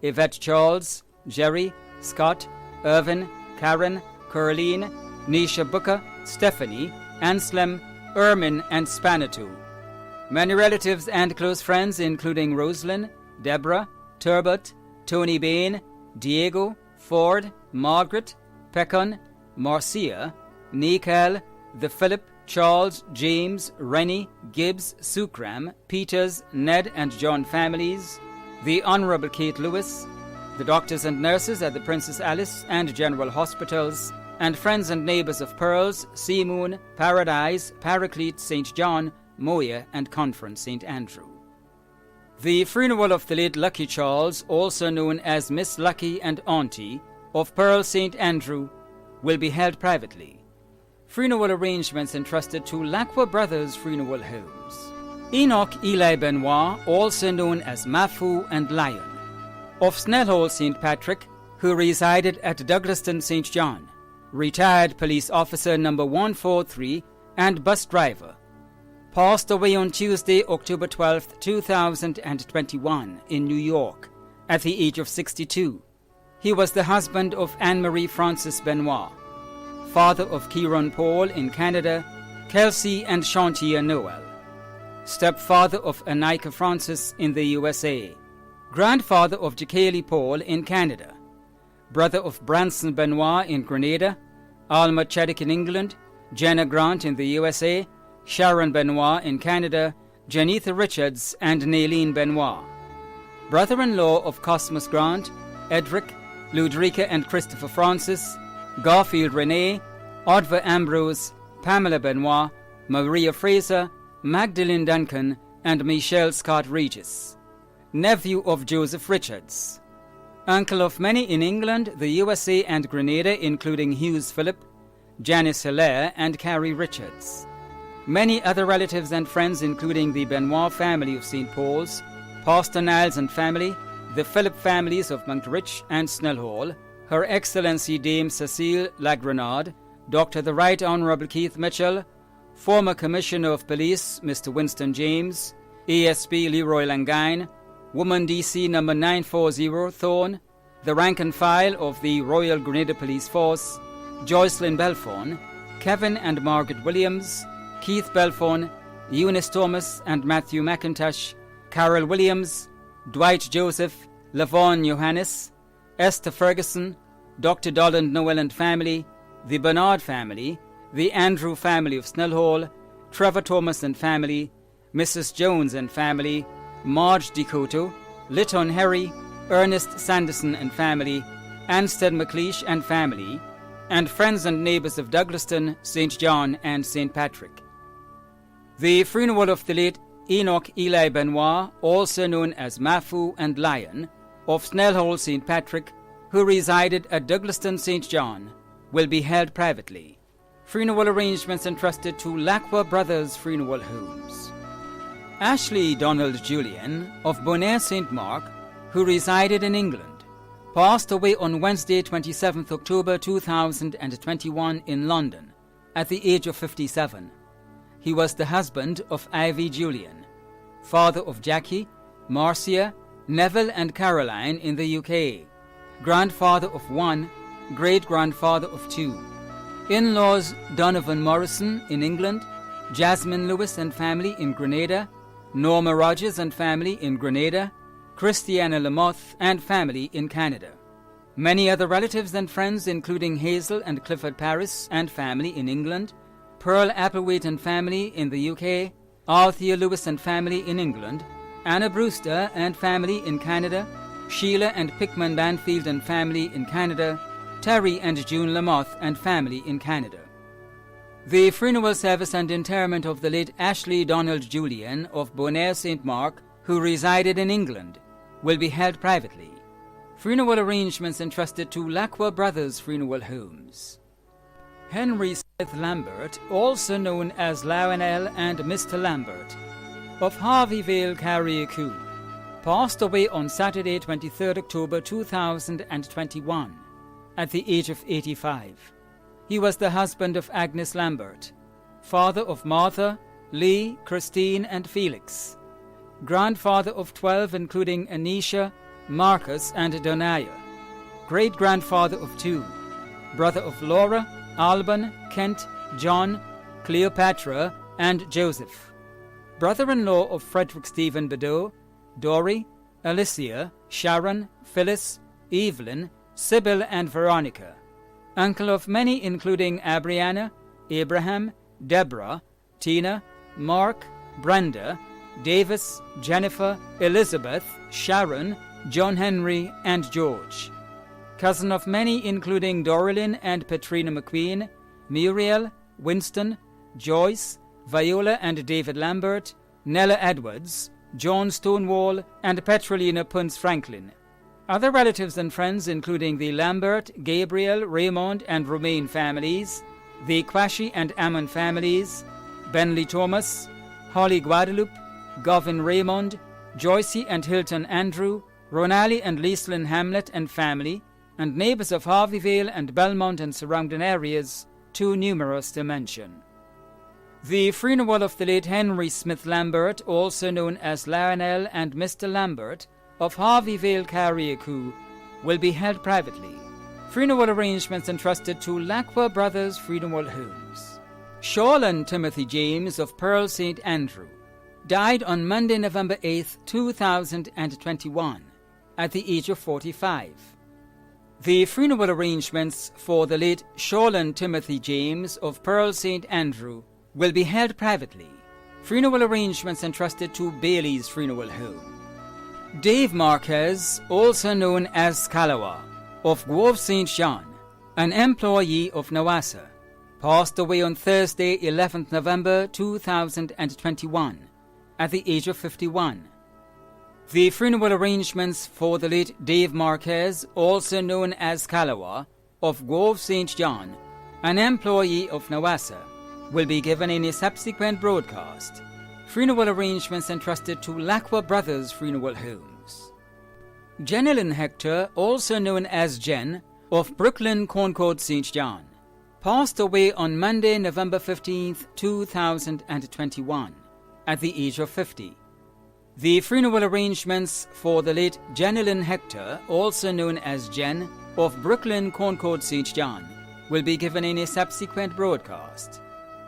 Yvette Charles, Jerry, Scott, Irvin, Karen, Curleen, Nisha Booker, Stephanie, Anslem, Ermin, and Spanitou. Many relatives and close friends including Rosalind, Deborah, Turbot, Tony Bain, Diego, Ford, Margaret, Pecon, Marcia, Nikel, the Philip, Charles, James, Rennie, Gibbs, Sukram, Peters, Ned and John families, the Honourable Kate Lewis, the doctors and nurses at the Princess Alice and General Hospitals, and friends and neighbours of Pearls, Seamoon, Paradise, Paraclete, St. John, Moya, and Conference St. Andrew. The funeral of the late Lucky Charles, also known as Miss Lucky and Auntie, of Pearl St. Andrew, will be held privately. Funeral arrangements entrusted to Lacqua Brothers Funeral Homes. Enoch Eli Benoit, also known as Mafu and Lion, of Snellhall St. Patrick, who resided at Douglaston St. John, retired police officer number 143 and bus driver, passed away on Tuesday, October 12, 2021 in New York at the age of 62. He was the husband of Anne-Marie Frances Benoit, father of Kieran Paul in Canada, Kelsey and Chantia Noel, stepfather of Anika Francis in the USA, grandfather of Jacqueline Paul in Canada, brother of Branson Benoit in Grenada, Alma Cheddick in England, Jenna Grant in the USA, Sharon Benoit in Canada, Janitha Richards and Naylene Benoit, brother-in-law of Cosmos Grant, Edric, Ludrika and Christopher Francis, Garfield Renee, Odva Ambrose, Pamela Benoit, Maria Fraser, Magdalene Duncan, and Michelle Scott Regis, nephew of Joseph Richards, uncle of many in England, the USA and Grenada including Hughes Philip, Janice Hilaire and Carrie Richards. Many other relatives and friends including the Benoit family of St. Paul's, Pastor Niles and family, the Philip families of Montrich and Snellhall, Her Excellency Dame Cecile Lagrenard, Dr. the Right Honourable Keith Mitchell, former Commissioner of Police Mr. Winston James, ASP Leroy Langine, Woman DC number 940 Thorne, the rank and file of the Royal Grenada Police Force, Joycelyn Belfon, Kevin and Margaret Williams, Keith Belfon, Eunice Thomas and Matthew McIntosh, Carol Williams, Dwight Joseph, Lavon Johannes, Esther Ferguson, Dr. Dolland Noel and family, the Bernard family, the Andrew family of Snellhall, Trevor Thomas and family, Mrs. Jones and family, Marge DeCoto, Lytton Harry, Ernest Sanderson and family, Anstead McLeish and family, and friends and neighbours of Douglaston, St. John and St. Patrick. The funeral of the late Enoch Eli Benoit, also known as Mafu and Lion, of Snellhall St. Patrick, who resided at Douglaston St. John, will be held privately. Funeral arrangements entrusted to Lacqua Brothers Funeral Homes. Ashley Donald Julian of Bonaire St. Mark, who resided in England, passed away on Wednesday 27th October 2021 in London at the age of 57. He was the husband of Ivy Julian, father of Jackie, Marcia, Neville and Caroline in the UK, grandfather of 1, great-grandfather of 2. In-laws Donovan Morrison in England, Jasmine Lewis and family in Grenada, Norma Rogers and family in Grenada, Christiana Lamoth and family in Canada. Many other relatives and friends including Hazel and Clifford Paris and family in England, Pearl Applewaite and family in the UK, Althea Lewis and family in England, Anna Brewster and family in Canada, Sheila and Pickman Banfield and family in Canada, Terry and June Lamoth and family in Canada. The funeral service and interment of the late Ashley Donald Julian of Bonaire St. Mark, who resided in England, will be held privately. Funeral arrangements entrusted to Lacqua Brothers Funeral Homes. Henry Smith Lambert, also known as Lionel and Mr. Lambert, of Harveyvale, Carriacou, passed away on Saturday 23 October 2021 at the age of 85. He was the husband of Agnes Lambert, father of Martha, Lee, Christine and Felix, grandfather of 12 including Anisha, Marcus and Donaya, great-grandfather of 2, brother of Laura, Alban, Kent, John, Cleopatra and Joseph, brother-in-law of Frederick Stephen Bedeau, Dory, Alicia, Sharon, Phyllis, Evelyn, Sybil and Veronica, uncle of many including Abriana, Abraham, Deborah, Tina, Mark, Brenda, Davis, Jennifer, Elizabeth, Sharon, John Henry and George, cousin of many including Doralyn and Petrina McQueen, Muriel, Winston, Joyce, Viola and David Lambert, Nella Edwards, John Stonewall and Petrolina Punce Franklin. Other relatives and friends including the Lambert, Gabriel, Raymond and Romaine families, the Quashie and Ammon families, Bentley Thomas, Holly Guadalupe, Govin Raymond, Joycey and Hilton Andrew, Ronali and Leeslyn Hamlet and family, and neighbours of Harveyvale and Belmont and surrounding areas, too numerous to mention. The funeral of the late Henry Smith Lambert, also known as Lionel and Mr. Lambert, of Harveyvale, Carriacou, will be held privately. Funeral arrangements entrusted to Lacqua Brothers Funeral Homes. Shawlan Timothy James of Pearl St. Andrew died on Monday, November 8, 2021, at the age of 45. The funeral arrangements for the late Shawlan Timothy James of Pearl St. Andrew will be held privately. Funeral arrangements entrusted to Bailey's Funeral Home. Dave Marquez, also known as Kalawa, of Grove St. John, an employee of Nawassa, passed away on Thursday, 11th November 2021, at the age of 51. The funeral arrangements for the late Dave Marquez, also known as Kalawa, of Grove St. John, an employee of Nawassa, will be given in a subsequent broadcast. Funeral arrangements entrusted to Lacqua Brothers Funeral Homes. Jenilyn Hector, also known as Jen, of Brooklyn, Concord, St. John, passed away on Monday, November 15, 2021, at the age of 50. The funeral arrangements for the late Jenilyn Hector, also known as Jen, of Brooklyn, Concord, St. John, will be given in a subsequent broadcast.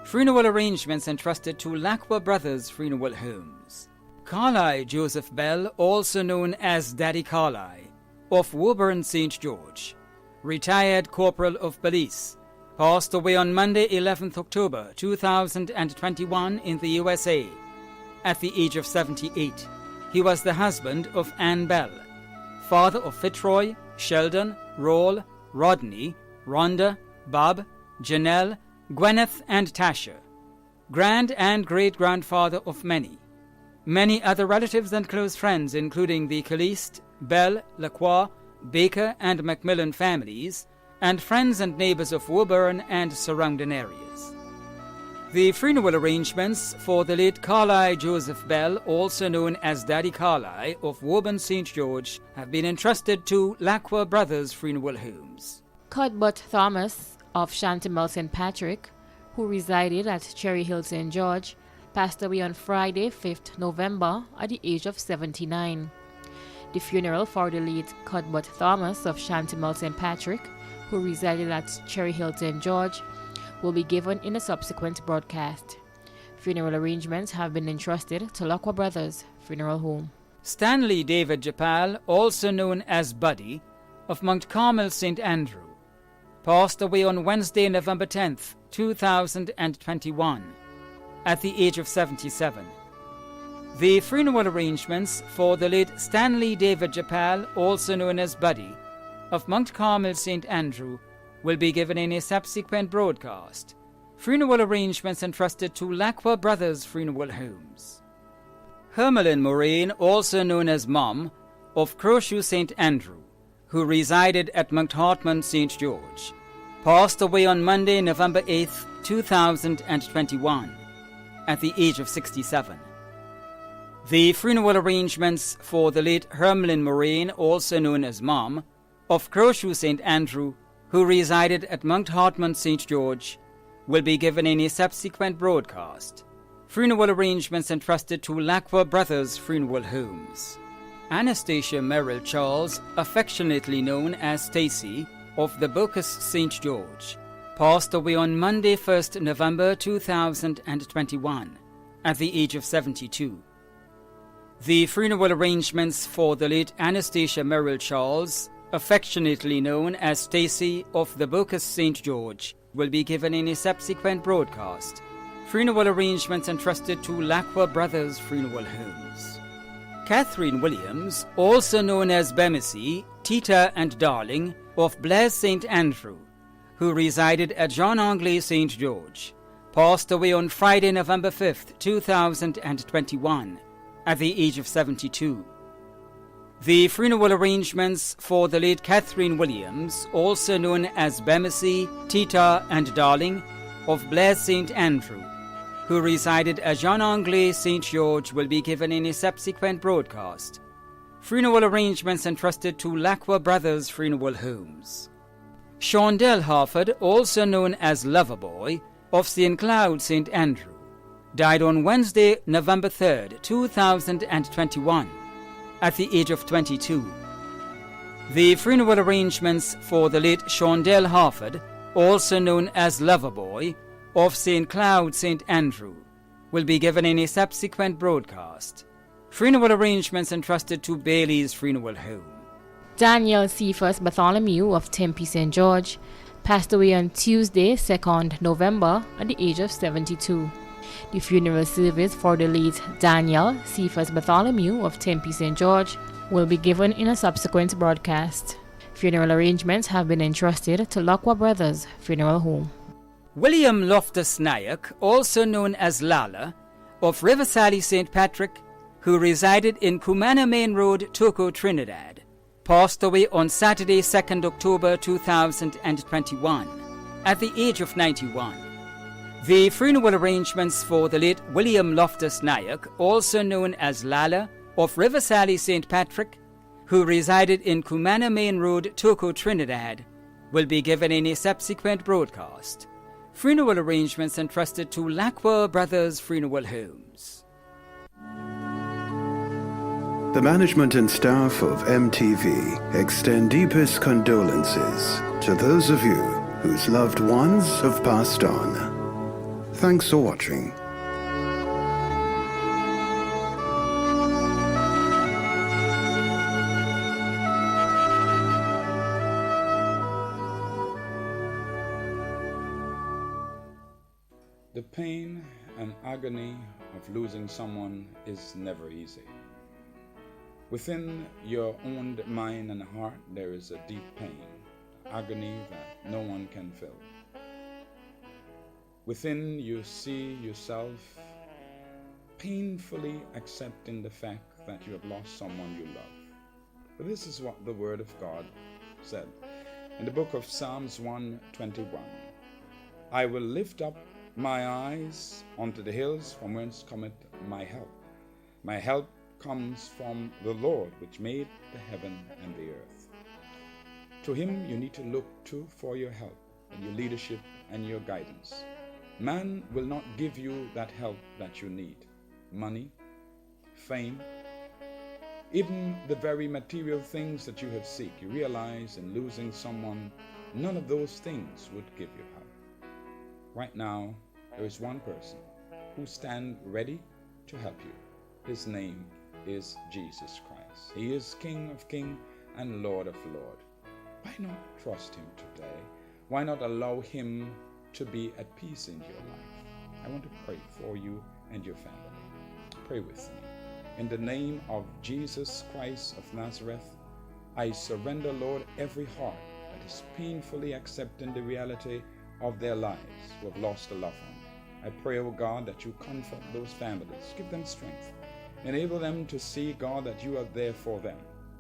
Funeral arrangements entrusted to Lacqua Brothers Funeral Homes. Carly Joseph Bell, also known as Daddy Carly, of Woburn, St. George, retired Corporal of Police, passed away on Monday, 11th October 2021 in the USA, at the age of 78. He was the husband of Ann Bell, father of Fitzroy, Sheldon, Roll, Rodney, Rhonda, Bob, Janelle, Gwyneth and Tasha, grand and great-grandfather of many. Many other relatives and close friends including the Caliste, Belle, Lacroix, Baker and Macmillan families, and friends and neighbours of Woburn and surrounding areas. The funeral arrangements for the late Carlyle Joseph Bell, also known as Daddy Carlyle of Woburn St. George, have been entrusted to Lacqua Brothers Funeral Homes. Cuthbert Thomas of Shantimel St. Patrick, who resided at Cherry Hill St. George, passed away on Friday, 5th November, at the age of 79. The funeral for the late Cuthbert Thomas of Shantimel St. Patrick, who resided at Cherry Hill St. George, will be given in a subsequent broadcast. Funeral arrangements have been entrusted to Lacqua Brothers Funeral Home. Stanley David Japal, also known as Buddy, of Mount Carmel St. Andrew, passed away on Wednesday, November 10th, 2021, at the age of 77. The funeral arrangements for the late Stanley David Japal, also known as Buddy, of Mount Carmel St. Andrew, will be given in a subsequent broadcast. Funeral arrangements entrusted to Lacqua Brothers Funeral Homes. Hermelin Moraine, also known as Mom, of Croshoe St. Andrew, who resided at Mount Hartman St. George, passed away on Monday, November 8th, 2021, at the age of 67. The funeral arrangements for the late Hermelin Moraine, also known as Mom, of Croshoe St. Andrew, who resided at Mount Hartman St. George, will be given in a subsequent broadcast. Funeral arrangements entrusted to Lacqua Brothers Funeral Homes. Anastasia Merrill Charles, affectionately known as Stacy, of the Bocas St. George, passed away on Monday, 1st November 2021, at the age of 72. The funeral arrangements for the late Anastasia Merrill Charles, affectionately known as Stacy of the Bocas St. George, will be given in a subsequent broadcast. Funeral arrangements entrusted to Lacqua Brothers Funeral Homes. Catherine Williams, also known as Bemissy, Tita and Darling, of Blaise St. Andrew, who resided at John Anglais St. George, passed away on Friday, November 5th, 2021, at the age of 72. The funeral arrangements for the late Catherine Williams, also known as Bemissy, Tita and Darling, of Blaise St. Andrew, who resided at Jean Anglais St. George, will be given in a subsequent broadcast. Funeral arrangements entrusted to Lacqua Brothers Funeral Homes. Shondell Harford, also known as Loverboy, of St. Cloud St. Andrew, died on Wednesday, November 3rd, 2021, at the age of 22. The funeral arrangements for the late Shondell Harford, also known as Loverboy, of St. Cloud St. Andrew, will be given in a subsequent broadcast. Funeral arrangements entrusted to Bailey's Funeral Home. Daniel Cephas Bartholomew of Tempe St. George passed away on Tuesday, 2nd November, at the age of 72. The funeral service for the late Daniel Cephas Bartholomew of Tempe St. George will be given in a subsequent broadcast. Funeral arrangements have been entrusted to Lacqua Brothers Funeral Home. William Loftus Nayak, also known as Lala, of Riversally St. Patrick, who resided in Cumana Main Road, Toco, Trinidad, passed away on Saturday, 2nd October 2021, at the age of 91. The funeral arrangements for the late William Loftus Nayak, also known as Lala, of Riversally St. Patrick, who resided in Cumana Main Road, Toco, Trinidad, will be given in a subsequent broadcast. Funeral arrangements entrusted to Lacqua Brothers Funeral Homes. The management and staff of MTV extend deepest condolences to those of you whose loved ones have passed on. Thanks for watching. The pain and agony of losing someone is never easy. Within your own mind and heart, there is a deep pain, agony that no one can fill. Within you see yourself painfully accepting the fact that you have lost someone you love. But this is what the Word of God said. In the book of Psalms 121, I will lift up my eyes unto the hills, from whence cometh my help. My help comes from the Lord, which made the heaven and the earth. To him you need to look to for your help and your leadership and your guidance. Man will not give you that help that you need. Money, fame, even the very material things that you have seek. You realize in losing someone, none of those things would give you help. Right now, there is one person who stands ready to help you. His name is Jesus Christ. He is King of Kings and Lord of Lords. Why not trust him today? Why not allow him to be at peace in your life? I want to pray for you and your family. Pray with me. In the name of Jesus Christ of Nazareth, I surrender, Lord, every heart that is painfully accepting the reality of their lives who have lost a loved one. I pray, O God, that you comfort those families. Give them strength. Enable them to see, God, that you are there for them,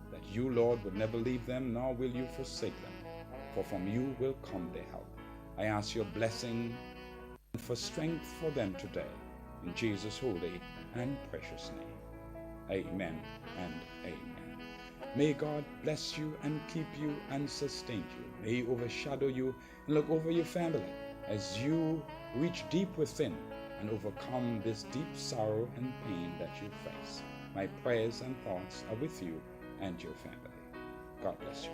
that you, Lord, will never leave them, nor will you forsake them, for from you will come their help. I ask your blessing and for strength for them today, in Jesus' holy and precious name. Amen and amen. May God bless you and keep you and sustain you. May he overshadow you and look over your family as you reach deep within and overcome this deep sorrow and pain that you face. My prayers and thoughts are with you and your family. God bless you.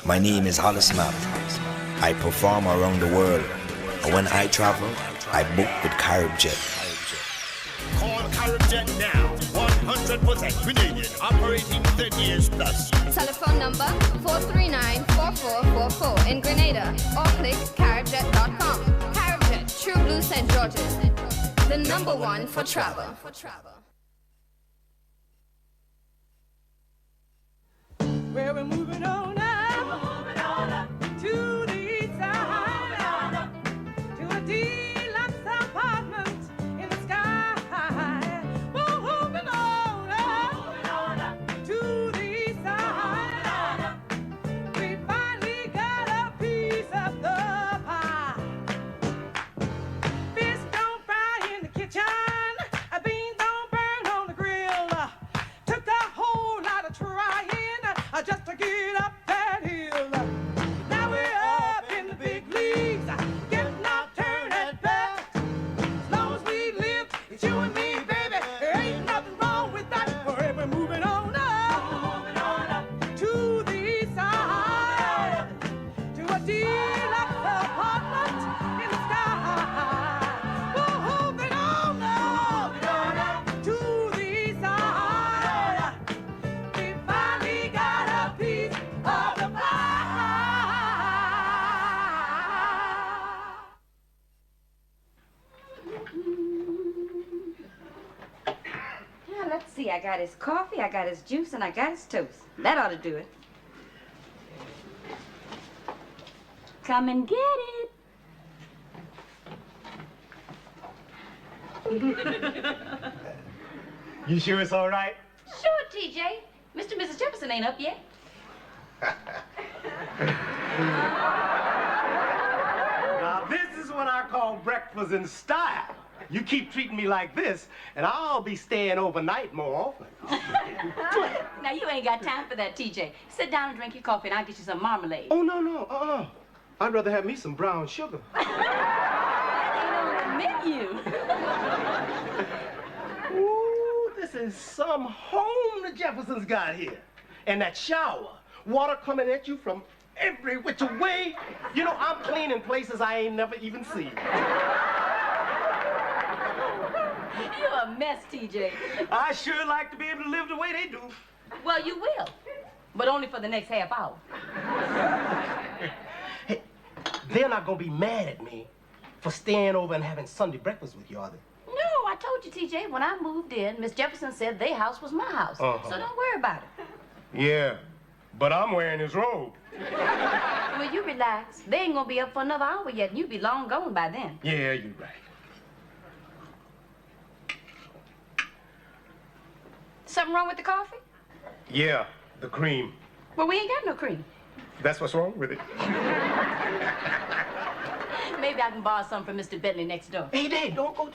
My name is Hollis Map. I perform around the world. And when I travel, I book with CaribJet. Call CaribJet now. 100% Canadian, operating 30 years plus. Telephone number 439-4444 in Grenada or click caribjet.com. CaribJet, True Blue St. George's. The number one for travel. Where we're moving on up, to the east side, to a deluxe apartment in the sky. We're moving on up, to the east side. We finally got a piece of the pie. Fish don't fry in the kitchen, beans don't burn on the grill. Took a whole lot of trying just to get up that hill. Now we're up in the big leagues, getting our turn at bat. As long as we live, it's you and me, baby. There ain't nothing wrong with that. We're moving on up, to the east side, to a deluxe apartment in the sky. We're moving on up, to the east side. We finally got a piece of the pie. Yeah, let's see. I got his coffee, I got his juice, and I got his toast. That ought to do it. Come and get it. You sure it's all right? Sure, TJ. Mr. and Mrs. Jefferson ain't up yet. Now this is what what I call breakfast in style. You keep treating me like this, and I'll be staying overnight more often. Now, you ain't got time for that, TJ. Sit down and drink your coffee, and I'll get you some marmalade. Oh, no. I'd rather have me some brown sugar. That ain't on the menu. Ooh, this is some home the Jeffersons got here. And that shower, water coming at you from every which way. You know, I'm cleaning places I ain't never even seen. You're a mess, TJ. I sure like to be able to live the way they do. Well, you will, but only for the next half hour. Hey, they're not gonna be mad at me for staying over and having Sunday breakfast with you, are they? No, I told you, TJ, when I moved in, Miss Jefferson said their house was my house. So don't worry about it. Yeah, but I'm wearing his robe. Well, you relax. They ain't gonna be up for another hour yet, and you be long gone by then. Yeah, you're right. Something wrong with the coffee? Yeah, the cream. Well, we ain't got no cream. That's what's wrong with it. Maybe I can borrow some from Mr. Bentley next door. Hey, Dave, don't go